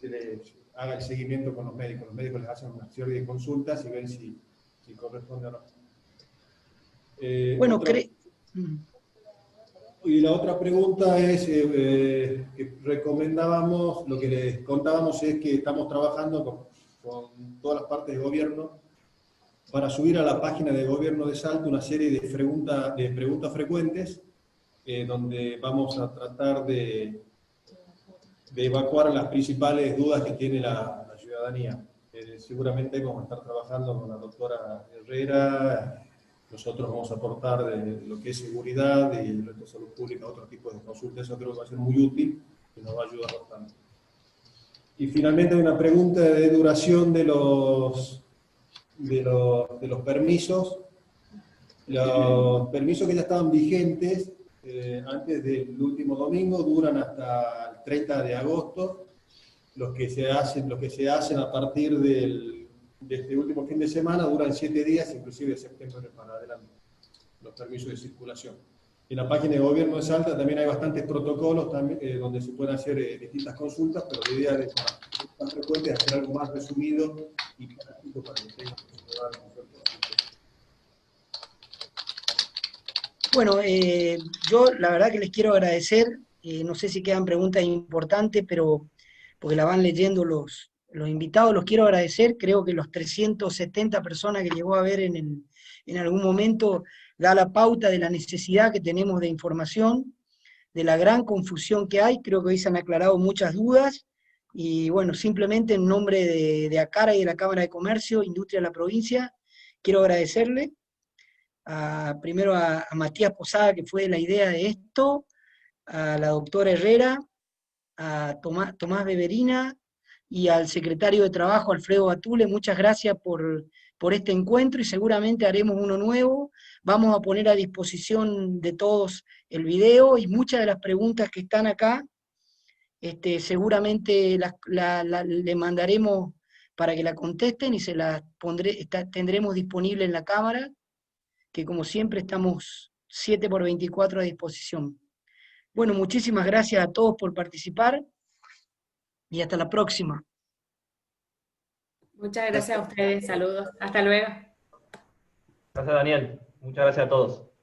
que les haga el seguimiento con los médicos. Los médicos les hacen una serie de consultas y ven si corresponde o no. Bueno, y la otra pregunta es, que recomendábamos, lo que les contábamos es que estamos trabajando con todas las partes de gobierno para subir a la página de gobierno de Salta una serie de preguntas frecuentes, donde vamos a tratar de evacuar las principales dudas que tiene la ciudadanía. Seguramente vamos a estar trabajando con la doctora Herrera. Nosotros vamos a aportar de lo que es seguridad y lo que es salud pública, otro tipo de consultas. Eso creo que va a ser muy útil y nos va a ayudar bastante. Y finalmente hay una pregunta de duración de los permisos. Los permisos que ya estaban vigentes antes del último domingo duran hasta el 30 de agosto. Los que se hacen a partir de este último fin de semana duran 7 días, inclusive de septiembre para adelante, los permisos de circulación. En la página de gobierno de Salta también hay bastantes protocolos donde se pueden hacer distintas consultas, pero la idea de más frecuente es hacer algo más resumido y práctico para que tengan que llevar a Bueno, yo la verdad que les quiero agradecer, no sé si quedan preguntas importantes, pero porque la van leyendo los invitados, los quiero agradecer. Creo que los 370 personas que llegó a ver en algún momento da la pauta de la necesidad que tenemos de información, de la gran confusión que hay. Creo que hoy se han aclarado muchas dudas, y bueno, simplemente en nombre de ACARA y de la Cámara de Comercio, Industria de la provincia, quiero agradecerle primero a Matías Posada, que fue la idea de esto, a la doctora Herrera, a Tomás Beverina y al secretario de Trabajo, Alfredo Batule. Muchas gracias por este encuentro, y seguramente haremos uno nuevo. Vamos a poner a disposición de todos el video, y muchas de las preguntas que están acá, seguramente le mandaremos para que la contesten, y se las tendremos disponible en la cámara, que como siempre estamos 7x24 a disposición. Bueno, muchísimas gracias a todos por participar, y hasta la próxima. Muchas gracias a ustedes, saludos, hasta luego. Gracias, Daniel. Muchas gracias a todos.